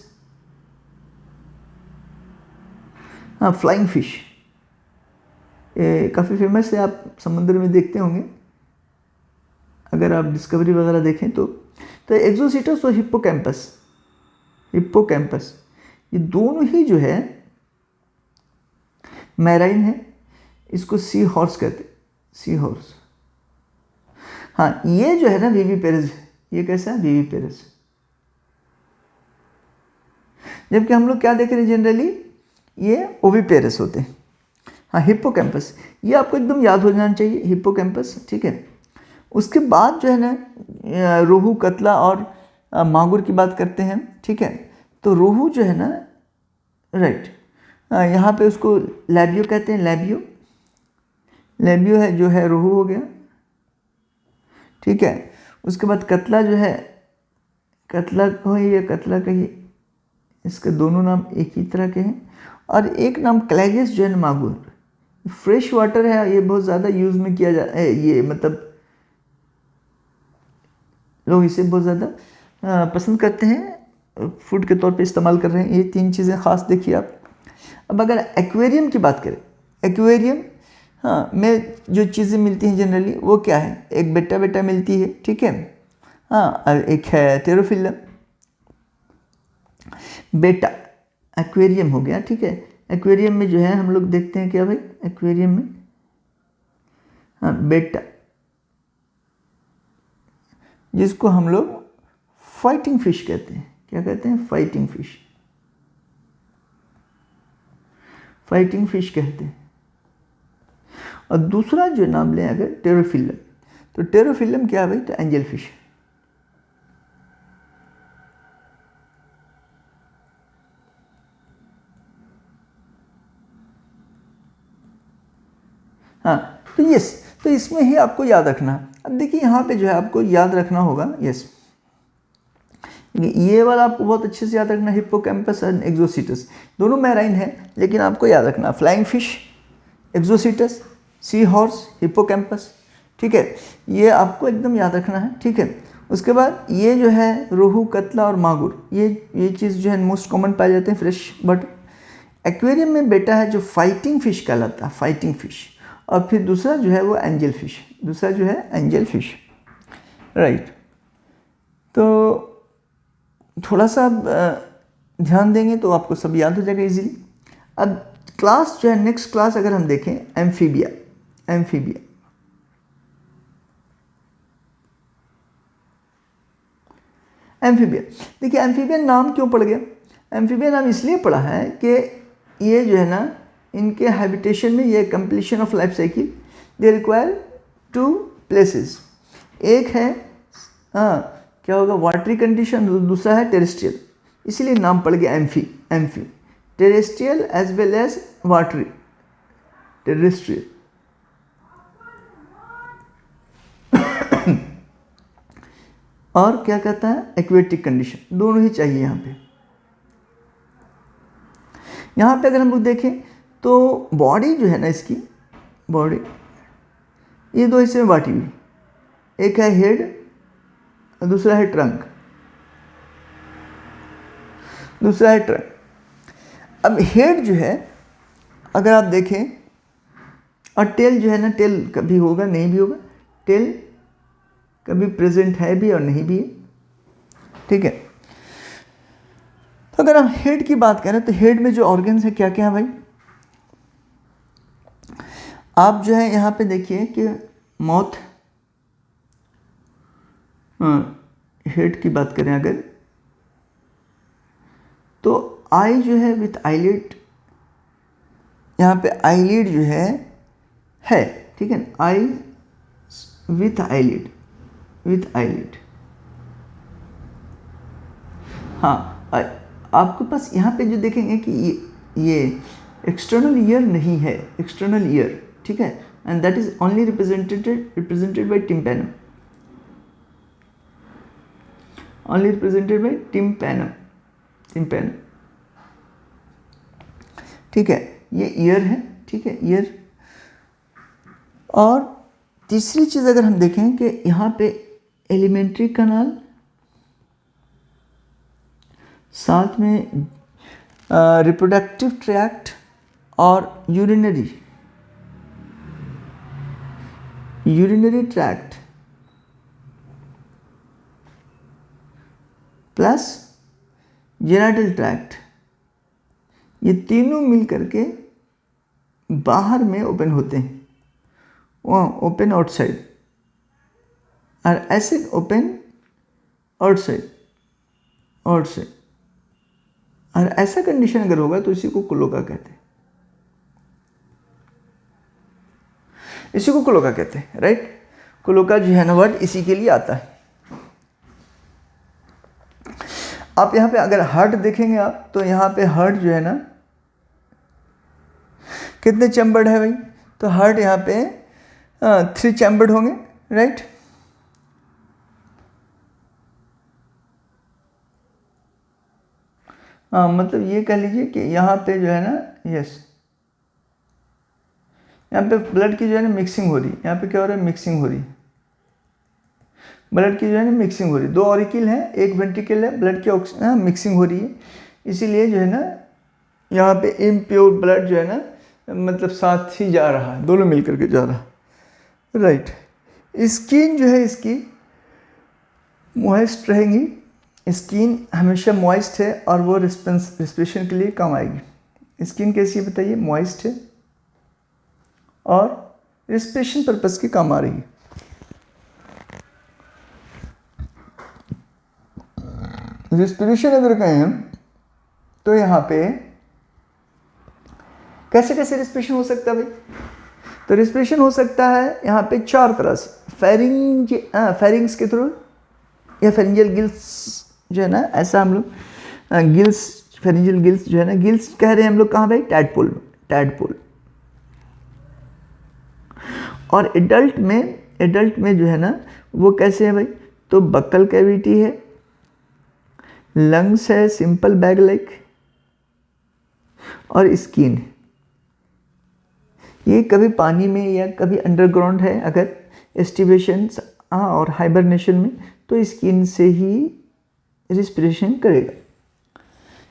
Speaker 1: हाँ फ्लाइंग फिश, काफ़ी फेमस है, आप समुद्र में देखते होंगे अगर आप डिस्कवरी वगैरह देखें तो एक्सोसीटस और हिप्पोकैम्पस, हिप्पोकैम्पस ये दोनों ही जो है मैराइन है। इसको सी हॉर्स कहते हैं, सी हॉर्स। हाँ ये जो है ना विविपेरस, ये कैसा है? विविपेरस। जबकि हम लोग क्या देख रहे हैं जनरली, ये ओविपेरस होते हैं। हाँ हिप्पोकैम्पस, ये आपको एकदम याद हो जाना चाहिए, हिप्पोकैम्पस, ठीक है। उसके बाद जो है ना रोहू, कतला और मागुर की बात करते हैं, ठीक है। तो रोहू जो है ना, राइट, यहाँ पे उसको लैबियो कहते हैं, लैबियो, लैबियो है जो है रोहू हो गया, ठीक है। उसके बाद कतला जो है, कतला कहिए या कतला कहिए, इसके दोनों नाम एक ही तरह के हैं। और एक नाम क्लैगिस जो है ना मागुर, फ्रेश वाटर है, ये बहुत ज़्यादा यूज़ में किया जाता है, ये मतलब लोग इसे बहुत ज़्यादा पसंद करते हैं, फूड के तौर पे इस्तेमाल कर रहे हैं। ये तीन चीज़ें ख़ास देखिए आप। अब अगर एक्वेरियम की बात करें, एक्वेरियम हाँ में जो चीज़ें मिलती हैं जनरली वो क्या है? एक बेटा बेटा मिलती है, ठीक है। हाँ एक है टेरोफिलम, बेटा एक्वेरियम हो गया, ठीक है। एक्वेरियम में जो है हम लोग देखते हैं क्या भाई? एक्वेरियम में हाँ बेटा, जिसको हम लोग फाइटिंग फिश कहते हैं। क्या कहते हैं? फाइटिंग फिश, फाइटिंग फिश कहते हैं। और दूसरा जो नाम लें अगर टेरोफिलम, तो टेरोफिलम क्या है भाई? तो एंजल फिश। हाँ तो यस, तो इसमें ही आपको याद रखना। अब देखिए यहाँ पे जो है आपको याद रखना होगा, यस ये वाला आपको बहुत अच्छे से याद रखना, हिप्पोकैम्पस एंड एक्सोसीटस, दोनों मैराइन है, लेकिन आपको याद रखना flying fish, एक्सोसीटस, sea horse, hippocampus, ठीक है। ये आपको एकदम याद रखना है, ठीक है। उसके बाद ये जो है रोहू, कतला और मागुर, ये चीज़ जो है मोस्ट कॉमन पाए जाते हैं फ्रेश वाटर। एक्वेरियम में बेटा है जो फाइटिंग फिश कहलाता है, फाइटिंग फिश। और फिर दूसरा जो है वो एंजल फिश, दूसरा जो है एंजल फिश, राइट। तो थोड़ा सा ध्यान देंगे तो आपको सब याद हो जाएगा इजीली। अब क्लास जो है, नेक्स्ट क्लास अगर हम देखें, एम्फीबिया, एम्फीबिया, एम्फीबिया। देखिए एम्फीबियन नाम क्यों पड़ गया? एम्फीबियन नाम इसलिए पड़ा है कि ये जो है ना इनके हैबिटेशन में ये completion of life cycle, they require two places. एक है हाँ क्या होगा? वाटरी कंडीशन, दूसरा है टेरेस्ट्रियल, इसीलिए नाम पड़ गया amphi, amphi, terrestrial as well as watery, terrestrial. और क्या कहता है? एक्वेटिक कंडीशन, दोनों ही चाहिए यहाँ पे। यहाँ पे अगर हम लोग देखें तो बॉडी जो है ना इसकी, बॉडी ये दो हिस्से में बांटी हुई, एक है हेड और दूसरा है ट्रंक, दूसरा है ट्रंक। अब हेड जो है अगर आप देखें, और टेल जो है ना, टेल कभी होगा नहीं भी होगा, टेल कभी प्रेजेंट है भी और नहीं भी है, ठीक है। तो अगर हम हेड की बात करें तो हेड में जो ऑर्गन्स है क्या क्या है भाई, आप जो है यहाँ पे देखिए कि माउथ, हेड की बात करें अगर, तो आई जो है विथ आईलिड, यहाँ पे आईलिड जो है, ठीक है, आई विथ आईलिड, विथ आईलिड। हाँ, आपके पास यहाँ पे जो देखेंगे कि ये एक्सटर्नल ईयर नहीं है, एक्सटर्नल ईयर, ठीक है, and that is only represented by tympanum, only represented by tympanum, tympanum, ठीक है, ये ईयर है, ठीक है, ईयर। और तीसरी चीज़ अगर हम देखें कि यहाँ पे एलिमेंट्री कनाल, साथ में रिप्रोडक्टिव ट्रैक्ट और urinary tract plus genital tract, ये तीनों मिल करके बाहर में ओपन होते हैं, ओपन आउटसाइड, और ऐसे ओपन आउटसाइड, आउटसाइड, और ऐसा कंडीशन अगर होगा तो इसी को क्लोका कहते हैं, इसी को क्लोका कहते हैं, राइट। क्लोका जो है ना वर्ड इसी के लिए आता है। आप यहाँ पे अगर हार्ट देखेंगे आप, तो यहाँ पे हार्ट जो है ना कितने चैम्बर्ड है भाई, तो हार्ट यहाँ पे 3 चैम्बर्ड होंगे, राइट। हाँ, मतलब ये कह लीजिए कि यहाँ पे जो है ना, यस, यहाँ पे ब्लड की जो है ना मिक्सिंग हो रही है, यहाँ पे क्या हो रहा है, मिक्सिंग हो रही है, ब्लड की जो है ना मिक्सिंग हो रही है, 2 ऑरिकल है, 1 वेंट्रिकल है, ब्लड की मिक्सिंग हो रही है, इसीलिए जो है ना यहाँ पे इम्प्योर ब्लड जो है ना मतलब साथ ही जा रहा है, दोनों मिल करके जा रहा है, राइट। स्किन जो है इसकी मॉइस्ट रहेंगी, स्किन हमेशा मॉइस्ट है और वो रिस्पिरेशन के लिए काम आएगी। स्किन कैसी है बताइए, मॉइस्ट है और रिस्पिरेशन पर्पस के काम आ रही है। रिस्पिरेशन अगर कहें हम तो यहाँ पे कैसे कैसे रिस्पिरेशन हो सकता है भाई, तो रिस्पिरेशन हो सकता है यहाँ पे 4 तरह से, फेरिंग्स के थ्रू या फेरिंजियल गिल्स जो है ना, ऐसा हम लोग गिल्स, फेरिंजियल गिल्स जो है ना, गिल्स कह रहे हैं हम लोग कहाँ भाई, टैडपोल, टैडपोल। और एडल्ट में जो है ना वो कैसे है भाई, तो बक्कल कैविटी है, लंग्स है सिंपल बैग लाइक, और स्किन है। ये कभी पानी में या कभी अंडरग्राउंड है, अगर एस्टिवेशन और हाइबरनेशन में, तो स्किन से ही रिस्पिरेशन करेगा।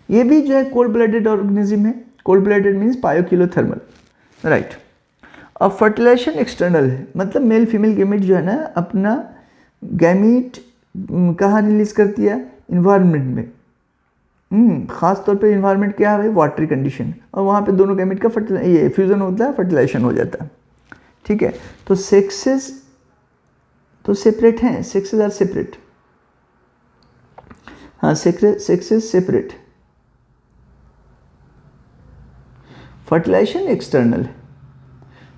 Speaker 1: ये भी जो है कोल्ड ब्लडेड ऑर्गेनिज्म है, कोल्ड ब्लडेड मीन्स बायोकिलोथर्मल, राइट। और फर्टिलाइजेशन एक्सटर्नल है, मतलब मेल फीमेल गैमीट जो है ना अपना गैमीट कहाँ रिलीज करती है, इन्वायरमेंट में, ख़ास तौर पे इन्वायरमेंट क्या है भाई, वाटरी कंडीशन, और वहाँ पे दोनों गैमीट का ये फ्यूज़न होता है, फर्टिलाइजेशन हो जाता है, ठीक है। तो सेक्सेस तो सेपरेट हैं, सेक्सेस आर सेपरेट, हाँ, सेक्सेस सेपरेट। फर्टिलाइजेशन एक्सटर्नल है,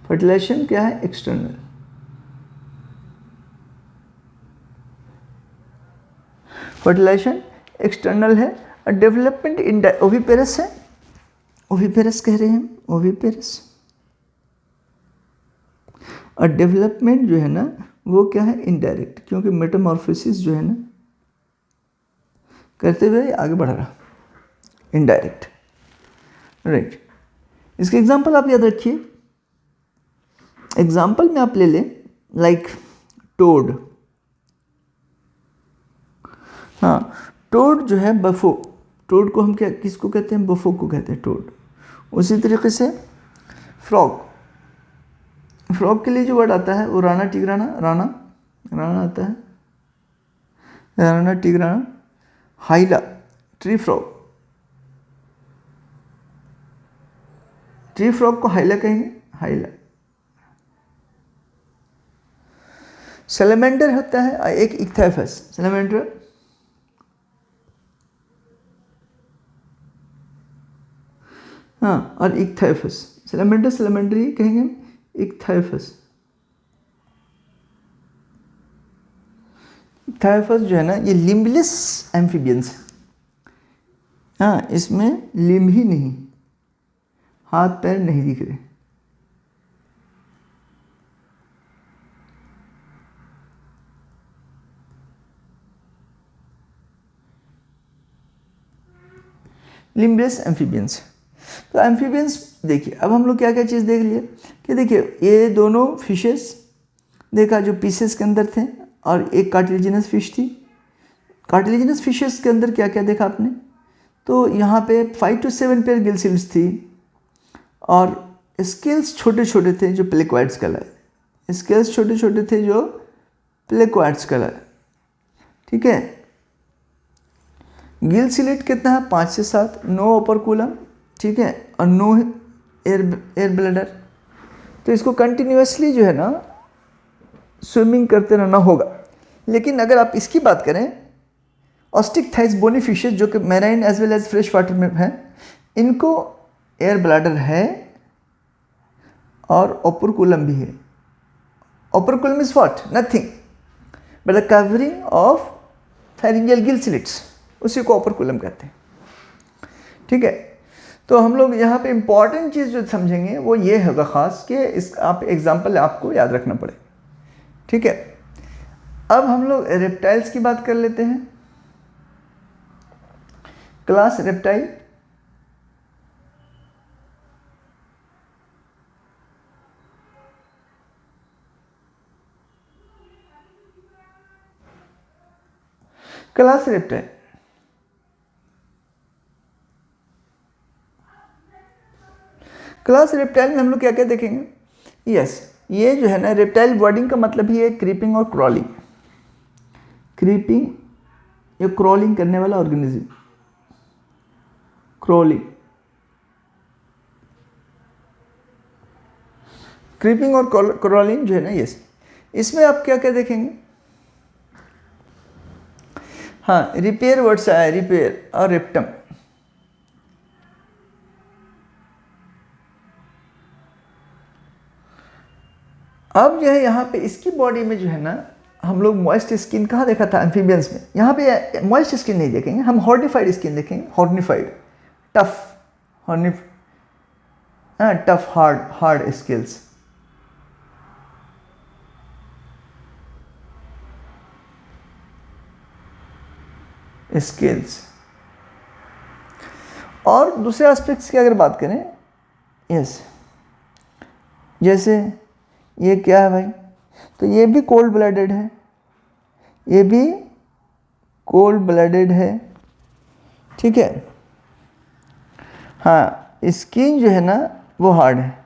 Speaker 1: फर्टिलाइजेशन क्या है, एक्सटर्नल। फर्टिलाइजेशन एक्सटर्नल है। और डेवलपमेंट इन ओविपेरस है, ओविपेरस कह रहे हैं, ओविपेरस। और डेवलपमेंट जो है ना वो क्या है, इनडायरेक्ट, क्योंकि मेटामॉर्फोसिस जो है ना करते हुए आगे बढ़ रहा, इनडायरेक्ट, राइट। इसके एग्जांपल आप याद रखिए, एग्जांपल में आप ले लें लाइक टोड, हाँ, टोड जो है बफो, टोड को हम क्या किसको कहते हैं, बफो को कहते हैं टोड। उसी तरीके से फ्रॉग, फ्रॉग के लिए जो वर्ड आता है वो राना टिग्राना, राना राना आता है, Rana टिग्राना। हाइला tree frog, tree frog को हाइला कहेंगे, हाइला। सैलमेंडर होता है एक इक्थाइफस, सैलमेंडर। हाँ, और इक्थाइफस, सैलमेंडर सैलमेंडर ही कहेंगे, इक्थाइफस। इक्थाइफस जो है ना ये लिम्बलेस एम्फीबियंस है। हाँ, इसमें लिम्ब ही नहीं, हाथ पैर नहीं दिख रहे। Limbless amphibians. तो एम्फीबियंस देखिए, अब हम लोग क्या क्या चीज़ देख लिए कि देखिए ये दोनों फिशेस देखा जो पीसेस के अंदर थे, और एक कार्टिलेजिनस फिश थी। कार्टिलेजिनस फिशेस के अंदर क्या क्या देखा आपने, तो यहाँ पे 5 to 7 पेयर गिल सील्स थी, और स्केल्स छोटे छोटे थे जो प्लेक्वाइड्स कहलाए, स्केल्स छोटे छोटे थे जो प्लेक्वाइड्स कहलाए। ठीक है, गिल सिलेट कितना है, 5 से 7, नो ओपरकुलम, ठीक है, और नो एयर ब्लैडर। तो इसको कंटिन्यूसली जो है ना स्विमिंग करते रहना होगा। लेकिन अगर आप इसकी बात करें, ऑस्टिक थाइस बोनी फिशेज जो कि marine as well as fresh water में हैं, इनको एयर ब्लैडर है और ओपरकुलम भी है। Operculum is what, nothing but the covering of pharyngeal gill slits, उसी को ओपरकुलम कहते हैं। ठीक है, तो हम लोग यहाँ पे इंपॉर्टेंट चीज़ जो समझेंगे वो ये होगा ख़ास कि इस आप एग्जाम्पल आपको याद रखना पड़े। ठीक है, अब हम लोग रेप्टाइल्स की बात कर लेते हैं। Class reptile, class reptile, class reptile में हम लोग क्या क्या देखेंगे। यस, ये जो है ना रेप्टाइल वर्डिंग का मतलब ही है क्रीपिंग और क्रॉलिंग। क्रीपिंग या क्रॉलिंग करने वाला ऑर्गेनिज्म, क्रॉलिंग, क्रीपिंग और क्रॉलिंग जो है ना, यस, इसमें आप क्या क्या देखेंगे। हाँ, रिपेयर वर्ड से आया, रिपेयर और रेप्टम। अब जो है यहाँ पे इसकी बॉडी में जो है ना हम लोग मॉइस्ट स्किन कहाँ देखा था एम्फीबियंस में, यहाँ पे मॉइस्ट स्किन नहीं देखेंगे, हम हॉर्निफाइड स्किन देखेंगे। हॉर्निफाइड, टफ, हॉर्निफ, हाँ tough, hard, hard skills. Skills. और दूसरे एस्पेक्ट्स की अगर बात करें, यस, जैसे ये क्या है भाई, तो ये भी कोल्ड ब्लडेड है, ये भी कोल्ड ब्लडेड है। ठीक है, हाँ, स्किन जो है ना वो हार्ड है।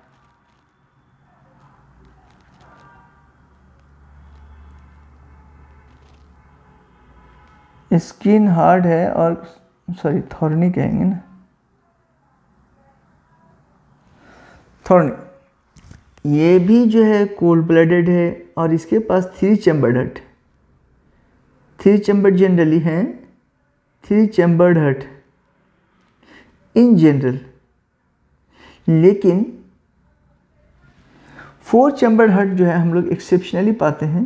Speaker 1: स्किन हार्ड है, और सॉरी थॉर्नी कहेंगे ना, थॉर्नी। ये भी जो है कोल्ड ब्लडेड है, और इसके पास 3 चैम्बर्ड हर्ट, 3 चैम्बर्ड जनरली हैं, 3 चैम्बर्ड हर्ट इन जनरल, लेकिन 4 चैम्बर्ड हर्ट जो है हम लोग एक्सेप्शनली पाते हैं।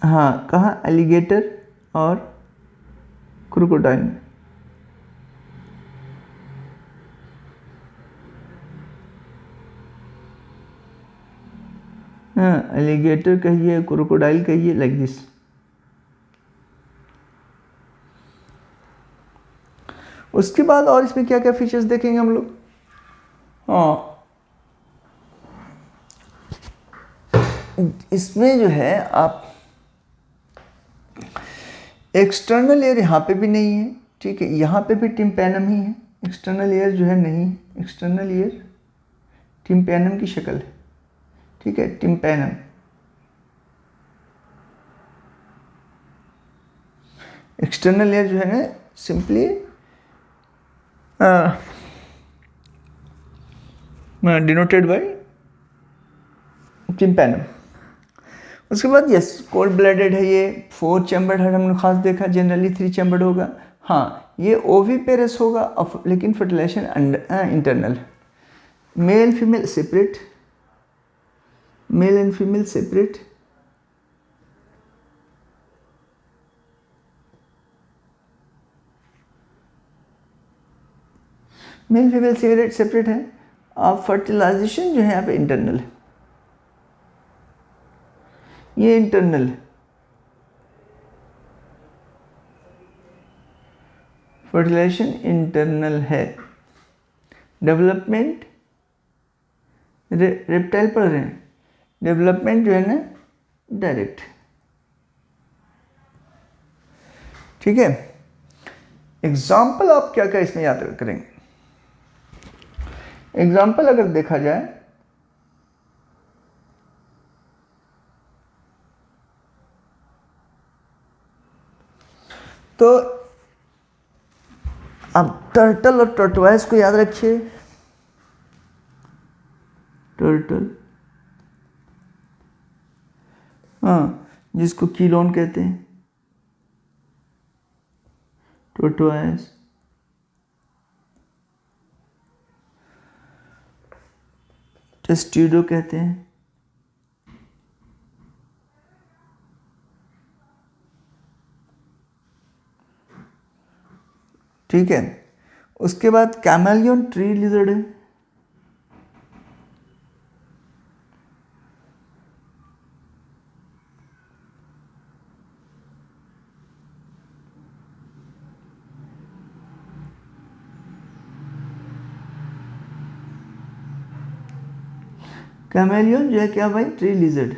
Speaker 1: हाँ, कहाँ, एलिगेटर और क्रोकोडाइल में। हाँ, एलिगेटर कहिए, क्रोकोडाइल कहिए, लाइक दिस। उसके बाद और इसमें क्या क्या फीचर्स देखेंगे हम लोग। हाँ, इसमें जो है आप एक्सटर्नल एयर यहाँ पे भी नहीं है, ठीक है, यहाँ पे भी टिम्पैनम ही है, एक्सटर्नल एयर जो है नहीं, एक्सटर्नल एयर टिम्पैनम की शक्ल है, ठीक है, टिम्पैनम। एक्सटर्नल ईयर जो है ना सिंपली डिनोटेड बाय टिम्पैनम। उसके बाद यस कोल्ड ब्लडेड है ये, 4 चैम्बर्ड है, हमने खास देखा, जनरली 3 चैम्बर्ड होगा। हाँ ये ओवीपेरस होगा, लेकिन fertilization internal. Male female separate, male and female separate. Male female separate है। अब फर्टिलाइजेशन जो है यहाँ पे इंटरनल है, ये इंटरनल है। फर्टिलाइजेशन इंटरनल है। डेवलपमेंट रेप्टाइल पढ़ रहे हैं, डेवलपमेंट जो है ना डायरेक्ट, ठीक है। एग्जाम्पल आप क्या क्या इसमें याद करेंगे? एग्जाम्पल अगर देखा जाए तो अब टर्टल और टर्टवाइज को याद रखिए। टर्टल, हाँ, जिसको कीलोन कहते हैं, टर्टवाइज, टेस्ट्यूडो कहते हैं, ठीक है। उसके बाद कैमेलियन ट्री लिजर्ड है, कैमेलियन जो है क्या भाई, ट्री लिजर्ड।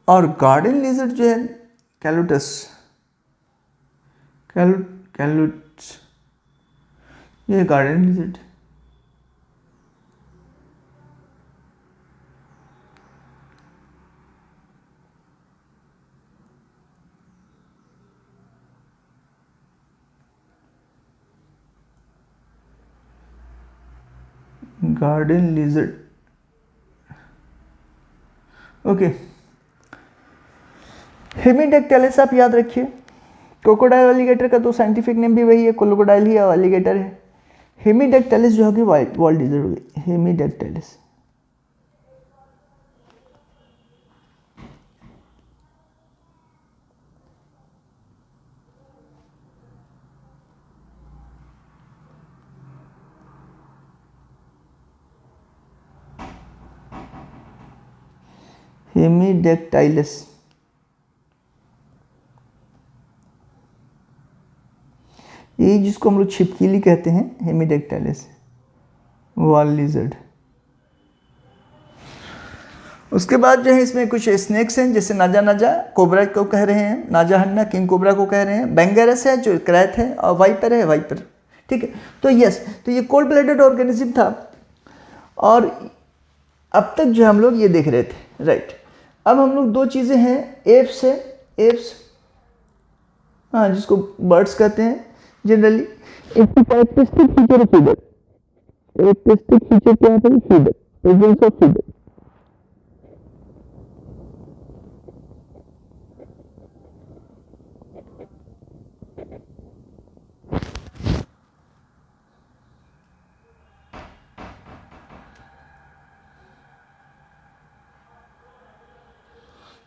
Speaker 1: और गार्डन लिजर्ड जो है कैलुटस, कैलुट्स, ये garden lizard. Garden lizard, okay. Hemidactylus आप याद रखिए। क्रोकोडाइल एलिगेटर का तो साइंटिफिक नेम भी वही है, क्रोकोडाइल ही एलिगेटर है। हेमीडेक्टाइलिस जो होगी वाइट वॉल लिजर्ड होगी, हेमीडेक्टाइलिस। हेमीडेक्टाइलिस, ये जिसको हम लोग छिपकली कहते हैं, हेमीडेक्टाइलिस वॉल लिजर्ड। उसके बाद जो है इसमें कुछ स्नेक्स हैं, जैसे नाजा नाजा कोबरा को कह रहे हैं, नाजा हन्ना किंग कोबरा को कह रहे हैं, बेंगेरस है जो क्रैथ है, और वाइपर है वाइपर, ठीक है। तो यस, तो ये कोल्ड ब्लडेड ऑर्गेनिज्म था। और अब तक जो हम लोग ये देख रहे थे, राइट। अब हम लोग दो चीज़ें हैं, एप्स है, एप्स, हाँ, जिसको बर्ड्स कहते हैं जनरली। इसकी कैरेक्टरिस्टिक फीचर है फीडर, कैरेक्टरिस्टिक फीचर क्या है? Feeder, presence of feeder.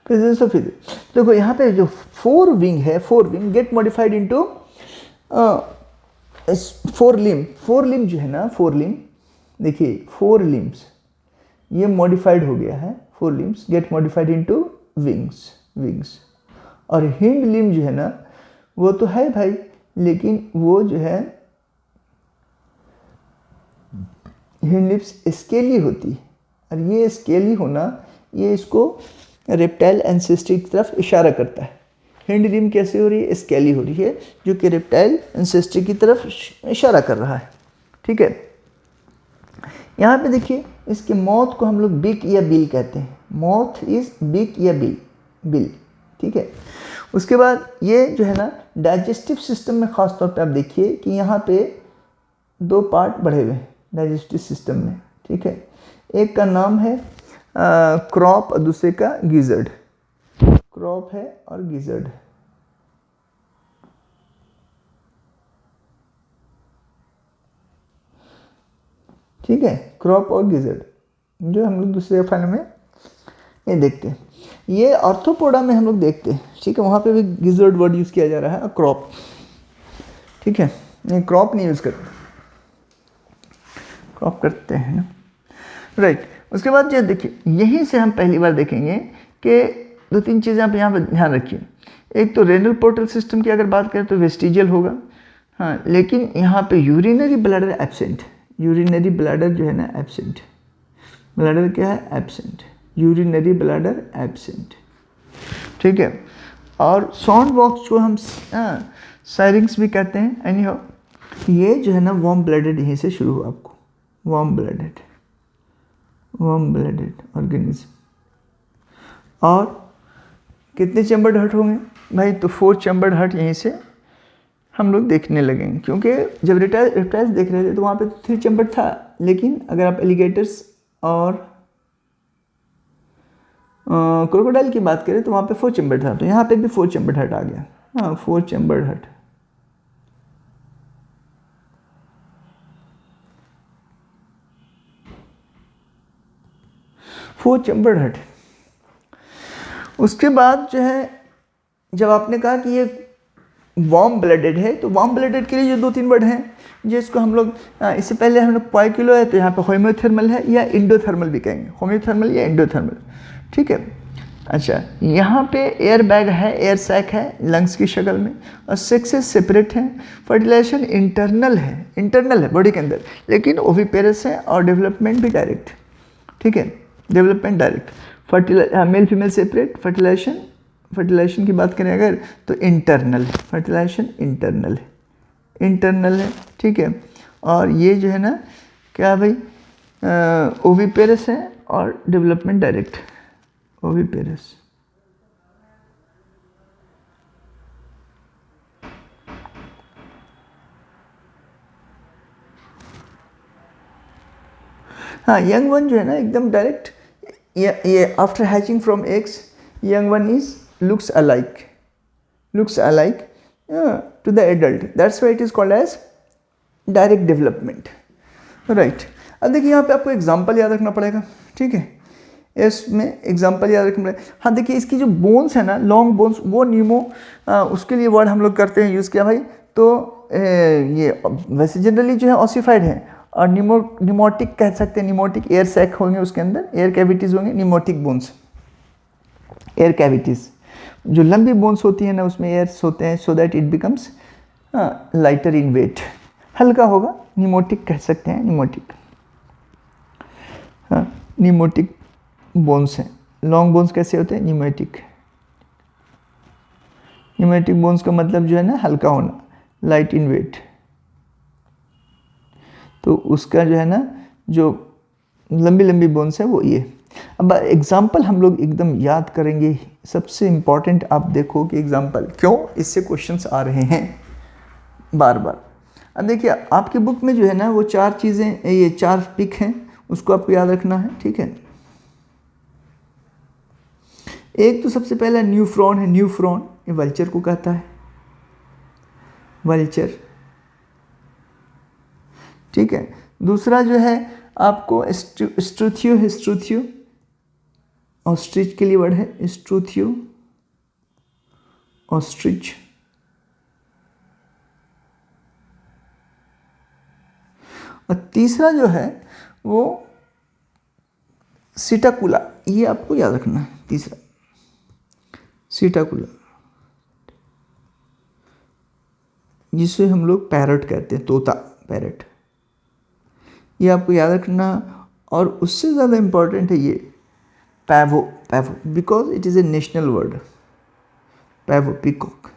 Speaker 1: Presence of feeder, देखो यहाँ पे जो 4 विंग है, 4 wing gate modified into 4 limb. 4 limb जो है ना, 4 लिम्ब, देखिए 4 लिम्ब्स ये मॉडिफाइड हो गया है, 4 limbs gate modified into wings. और हिंड लिम्ब जो है ना, वो तो है भाई, लेकिन वो जो है हिंड लिम्ब्स स्केली होती है, और ये स्केली होना ये इसको रेप्टाइल एंसेस्ट्री की तरफ इशारा करता है। हिंड रिम कैसे हो रही है, स्केली हो रही है, जो कि रेप्टाइल एंसेस्ट्री की तरफ इशारा कर रहा है। ठीक है, यहाँ पे देखिए इसके माउथ को हम लोग बिक या बिल कहते हैं, माउथ इज बिक या बिल। ठीक है, उसके बाद ये जो है ना डाइजेस्टिव सिस्टम में ख़ास तौर पे आप देखिए कि यहाँ पे 2 पार्ट बढ़े हुए हैं डाइजेस्टिव सिस्टम में। ठीक है, एक का नाम है क्रॉप और दूसरे का गिजर्ड। क्रॉप है और गिजर्ड। ठीक है, क्रॉप और गिजर्ड जो हम लोग दूसरे फाइल में ये देखते हैं, ये ऑर्थोपोडा में हम लोग देखते हैं। ठीक है, वहाँ पे भी गिजर्ड वर्ड यूज़ किया जा रहा है, क्रॉप। ठीक है, नहीं क्रॉप नहीं यूज़ करते, क्रॉप करते हैं ना, राइट। उसके बाद जो देखिए यहीं से हम पहली बार देखेंगे कि 2-3 चीज़ें आप यहाँ पर ध्यान रखिए। एक तो रेनल पोर्टल सिस्टम की अगर बात करें तो वेस्टिजियल होगा, हाँ, लेकिन यहाँ पे urinary bladder absent. Urinary bladder जो है ना एब्सेंट, ब्लैडर क्या है, एब्सेंट, यूरिनरी ब्लैडर एब्सेंट। ठीक है, और साउंड बॉक्स को हम साइरिंग्स भी कहते हैं। एनी हाउ ये जो है ना वार्म ब्लडेड यहीं से शुरू हुआ आपको, वार्म ब्लडेड ऑर्गेनिज्म। और कितने चैम्बर्ड हार्ट होंगे भाई, तो 4 चैम्बर्ड हार्ट यहीं से हम लोग देखने लगेंगे, क्योंकि जब रेप्टाइल्स देख रहे थे तो वहाँ पे 3 चैम्बर्ड था, लेकिन अगर आप एलिगेटर्स और क्रोकोडाइल की बात करें तो वहाँ पे 4 चैम्बर्ड था, तो यहाँ पे भी 4 चैम्बर्ड हार्ट आ गया। हाँ, 4 चैम्बर्ड हार्ट। उसके बाद जो है जब आपने कहा कि ये वार्म ब्लडेड है, तो वार्म ब्लडेड के लिए जो 2-3 वर्ड हैं जिसको हम लोग इससे पहले हम लोग पॉइक्यूलो है तो यहाँ पे होम्योथर्मल है या इंडोथर्मल भी कहेंगे, होम्योथर्मल या इंडोथर्मल। ठीक है, अच्छा, यहाँ पे एयर बैग है, एयर सैक है लंग्स की शक्ल में, और सेक्सेस सेपरेट हैं। फर्टिलाइजेशन इंटरनल है बॉडी के अंदर, लेकिन ओविपेरस है और डेवलपमेंट भी डायरेक्ट। ठीक है, development direct, male female separate. Fertilization की बात करें अगर तो इंटरनल है, फर्टिलाइजेशन इंटरनल है। ठीक है, और ये जो है ना क्या भाई ओविपेरस है और डेवलपमेंट डायरेक्ट, ओविपेरस। हाँ, यंग वन जो है ना एकदम डायरेक्ट, ये after hatching from eggs young one is looks alike to the adult, that's why it is called as direct development, right। अब देखिए यहाँ पे आपको एग्जांपल याद रखना पड़ेगा। ठीक है, इसमें एग्जांपल याद रखना पड़ेगा। हाँ, देखिए इसकी जो बोन्स है ना, लॉन्ग बोन्स, वो नीमो, उसके लिए वर्ड हम लोग करते हैं यूज़ किया भाई, तो ये वैसे जनरली जो है ऑसिफाइड है, और निमोटिक कह सकते हैं, निमोटिक एयर सैक होंगे, उसके अंदर एयर कैविटीज़ होंगे, निमोटिक बोन्स, एयर कैविटीज़। जो लंबी बोन्स होती है ना उसमें एयर्स होते हैं, so that it becomes lighter in weight, हल्का होगा, निमोटिक कह सकते हैं, निमोटिक। हाँ, निमोटिक बोन्स हैं। लॉन्ग बोन्स कैसे होते हैं, निमोटिक बोन्स का मतलब जो है ना हल्का होना, लाइट इन वेट। तो उसका जो है ना जो लंबी बोन्स है वो ये। अब एग्जाम्पल हम लोग एकदम याद करेंगे, सबसे इम्पॉर्टेंट आप देखो कि एग्जाम्पल क्यों, इससे क्वेश्चंस आ रहे हैं बार बार। अब देखिए आपकी बुक में जो है ना वो 4 चीज़ें, ये 4 पिक हैं, उसको आपको याद रखना है। ठीक है, एक तो सबसे पहला न्यूफ्रॉन है, न्यूफ्रॉन ये वल्चर को कहता है, वल्चर। ठीक है, दूसरा जो है आपको स्ट्रूथियो, ऑस्ट्रिच के लिए वर्ड है स्ट्रूथियो, ऑस्ट्रिच। और तीसरा जो है वो सीटाकुला, ये आपको याद रखना है। तीसरा सीटाकुला, जिसे हम लोग पैरट कहते हैं, तोता, पैरट, ये आपको याद रखना। और उससे ज़्यादा इम्पॉर्टेंट है ये Pavo, because it is a national word, Pavo, peacock,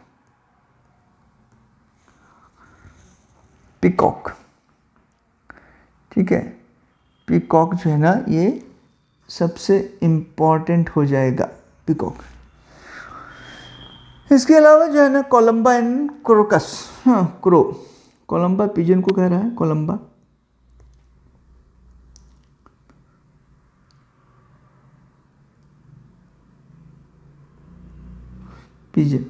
Speaker 1: peacock, ठीक है। पीकॉक जो है ना ये सबसे इम्पॉर्टेंट हो जाएगा, पीकॉक। इसके अलावा जो है ना कोलंबा एंड क्रोकस, हाँ क्रो, कोलंबा पिजन को कह रहा है, कोलंबा पिजन,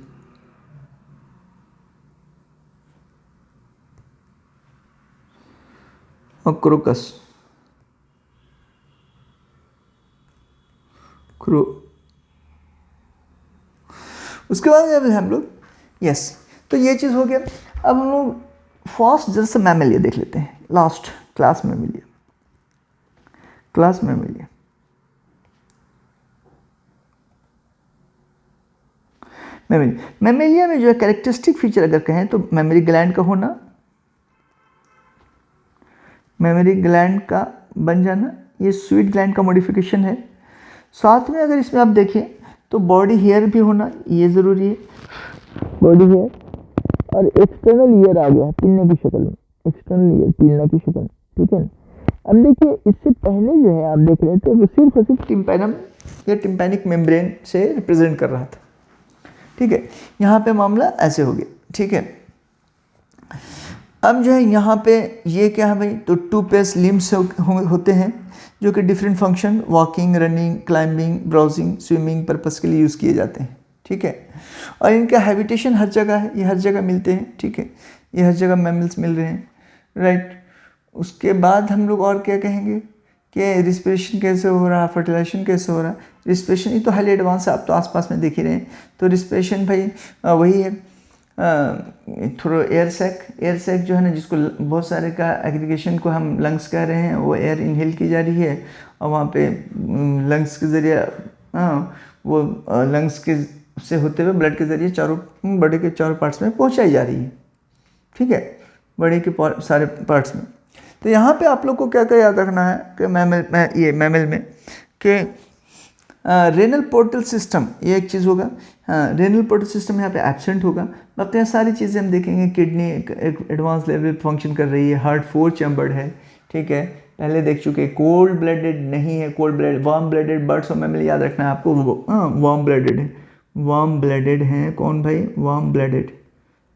Speaker 1: और क्रोकस, क्रो। उसके बाद जब हम लोग, यस, तो ये चीज़ हो गया। अब हम लोग फर्स्ट जैसे मैमेलिया देख लेते हैं, last class Mammalia, class Mammalia. Mammalia में जो है कैरेक्टरिस्टिक फीचर अगर कहें तो मेमोरी ग्लैंड का होना, मेमोरी ग्लैंड का बन जाना, ये स्वीट ग्लैंड का मॉडिफिकेशन है। साथ में अगर इसमें आप देखें तो बॉडी हेयर भी होना, ये ज़रूरी है, बॉडी हेयर, और एक्सटर्नल ईयर आ गया पीलने की शक्ल में, एक्सटर्नल ईयर पीलने की शक्ल, ठीक है। अब देखिए इससे पहले जो है आप देख रहे थे वो सिर्फ और सिर्फ टिम्पैनम या टिम्पैनिक मेम्ब्रेन से रिप्रेजेंट कर रहा था, ठीक है। यहाँ पे मामला ऐसे हो गया, ठीक है। अब जो है यहाँ पे ये क्या है भाई, तो 2 पेयर्स लिम्स होते हैं जो कि different function, walking, running, climbing, browsing, swimming purpose के लिए यूज़ किए जाते हैं, ठीक है। और इनका हैबिटेशन हर जगह है, ये हर जगह मिलते हैं, ठीक है, ये हर जगह मैमल्स मिल रहे हैं, राइट। उसके बाद हम लोग और क्या कहेंगे कि रिस्पिरेशन कैसे हो रहा है, फर्टिलाइजेशन कैसे हो रहा है। रिस्पिरेशन ये तो हाईली एडवांस है, आप तो आसपास में देख ही रहे हैं। तो रिस्पिरेशन भाई वही है थ्रू एयर सैक जो है ना, जिसको बहुत सारे का एग्रीगेशन को हम लंग्स कह रहे हैं, वो एयर इनहेल की जा रही है और वहाँ पे लंग्स के ज़रिए वो लंग्स के से होते हुए ब्लड के ज़रिए चारों बॉडी के चारों पार्ट्स में पहुँचाई जा रही है, ठीक है, बॉडी के सारे पार्ट्स में। तो यहाँ पे आप लोग को क्या क्या याद रखना है कि मैमल में कि रेनल पोर्टल सिस्टम, ये एक चीज़ होगा, रेनल पोर्टल सिस्टम यहाँ पे एब्सेंट होगा। बाकी यहाँ सारी चीज़ें हम देखेंगे, किडनी एक एडवांस लेवल फंक्शन कर रही है, हार्ट 4 चैम्बर्ड है, ठीक है, पहले देख चुके। कोल्ड ब्लडेड नहीं है, cold blooded, warm blooded birds और मैमल याद रखना है आपको, वार्म ब्लडेड है, वार्म ब्लडेड हैं कौन भाई, वार्म ब्लडेड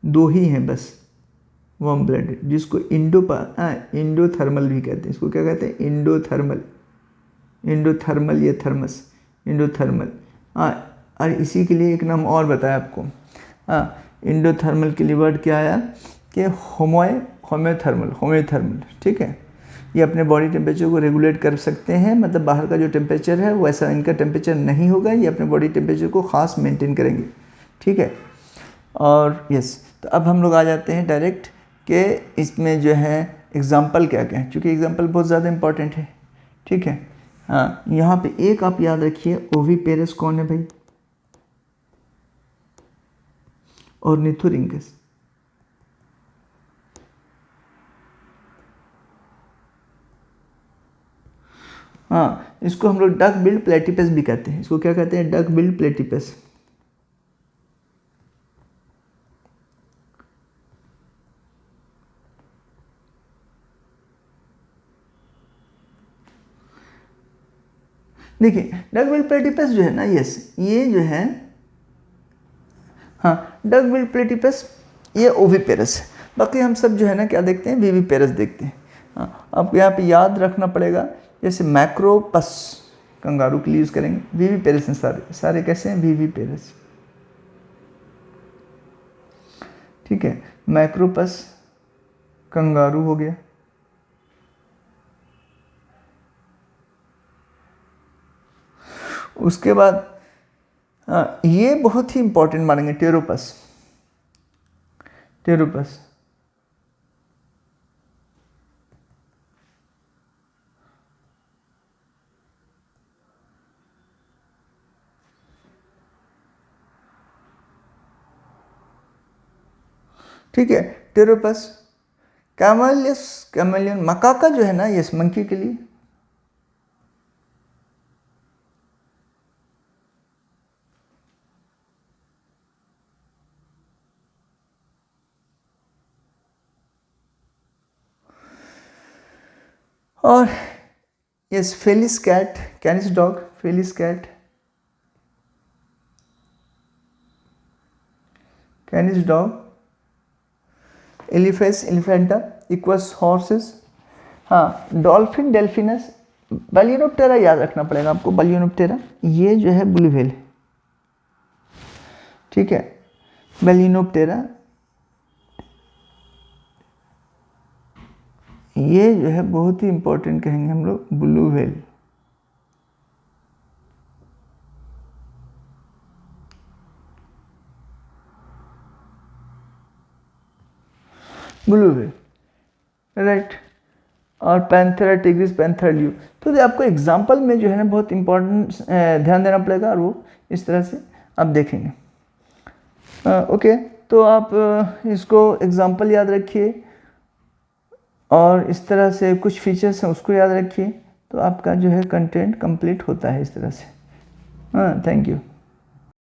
Speaker 1: 2 ही हैं बस, वार्म ब्लडेड, जिसको इंडोथर्मल भी कहते हैं, इसको क्या कहते हैं, इंडोथर्मल, इंडोथर्मल ये थर्मस, इंडोथर्मल। और इसी के लिए एक नाम और बताया आपको, इंडोथर्मल के लिए वर्ड क्या आया कि होम्योथर्मल, ठीक है। ये अपने बॉडी टेम्परेचर को रेगुलेट कर सकते हैं, मतलब बाहर का जो टेम्परेचर है वैसा इनका टेम्परेचर नहीं होगा, ये अपने बॉडी टेम्परेचर को ख़ास मेंटेन करेंगे, ठीक है। और यस, तो अब हम लोग आ जाते हैं डायरेक्ट कि इसमें जो है एग्जाम्पल क्या क्या है, क्योंकि एग्जाम्पल बहुत ज़्यादा इंपॉर्टेंट है, ठीक है। हाँ, यहाँ पे एक आप याद रखिए, ओविपेरस कौन है भाई, ऑर्निथोरिंगस, हाँ, इसको हम लोग डक बिल्ड प्लेटिपस भी कहते हैं, इसको क्या कहते हैं, डक बिल्ड प्लेटिपस। देखिए डक बिल्ड प्लेटिपस जो है ना, यस, ये जो है, हाँ, डक बिल्ड प्लेटिपस ये ओविपेरस है। बाकी हम सब जो है ना क्या देखते हैं, विविपेरस देखते हैं। हाँ, अब यहाँ पे याद रखना पड़ेगा, जैसे मैक्रोपस कंगारू के लिए यूज़ करेंगे, विविपेरस हैं सारे कैसे हैं, विविपेरस, ठीक है। मैक्रोपस कंगारू हो गया, उसके बाद ये बहुत ही इंपॉर्टेंट मानेंगे, टेरोपस, टेरोपस, ठीक है, टेरोपस। कैमलियन मकाका जो है ना, यस, मंकी के लिए, और yes Felis cat, Canis dog, Felis cat, Canis dog, Elephas elephanta, Equus horses. हाँ, डॉल्फिन डेल्फिनस, बैलियोनोप्टेरा याद रखना पड़ेगा आपको, बैलियोनोप्टेरा ये जो है ब्लू व्हेल, ठीक है, बैलियोनोप्टेरा ये जो है बहुत ही इंपॉर्टेंट कहेंगे हम लोग, blue whale. Blue whale, right. और पैंथेरा टिग्रिस, पैंथेरा ल्यू। तो आपको एग्जाम्पल में जो है ना बहुत इंपॉर्टेंट ध्यान देना पड़ेगा, और वो इस तरह से आप देखेंगे। ओके, तो आप इसको एग्जाम्पल याद रखिए और इस तरह से कुछ फीचर्स हैं उसको याद रखिए, तो आपका जो है कंटेंट कंप्लीट होता है इस तरह से। हाँ, थैंक यू।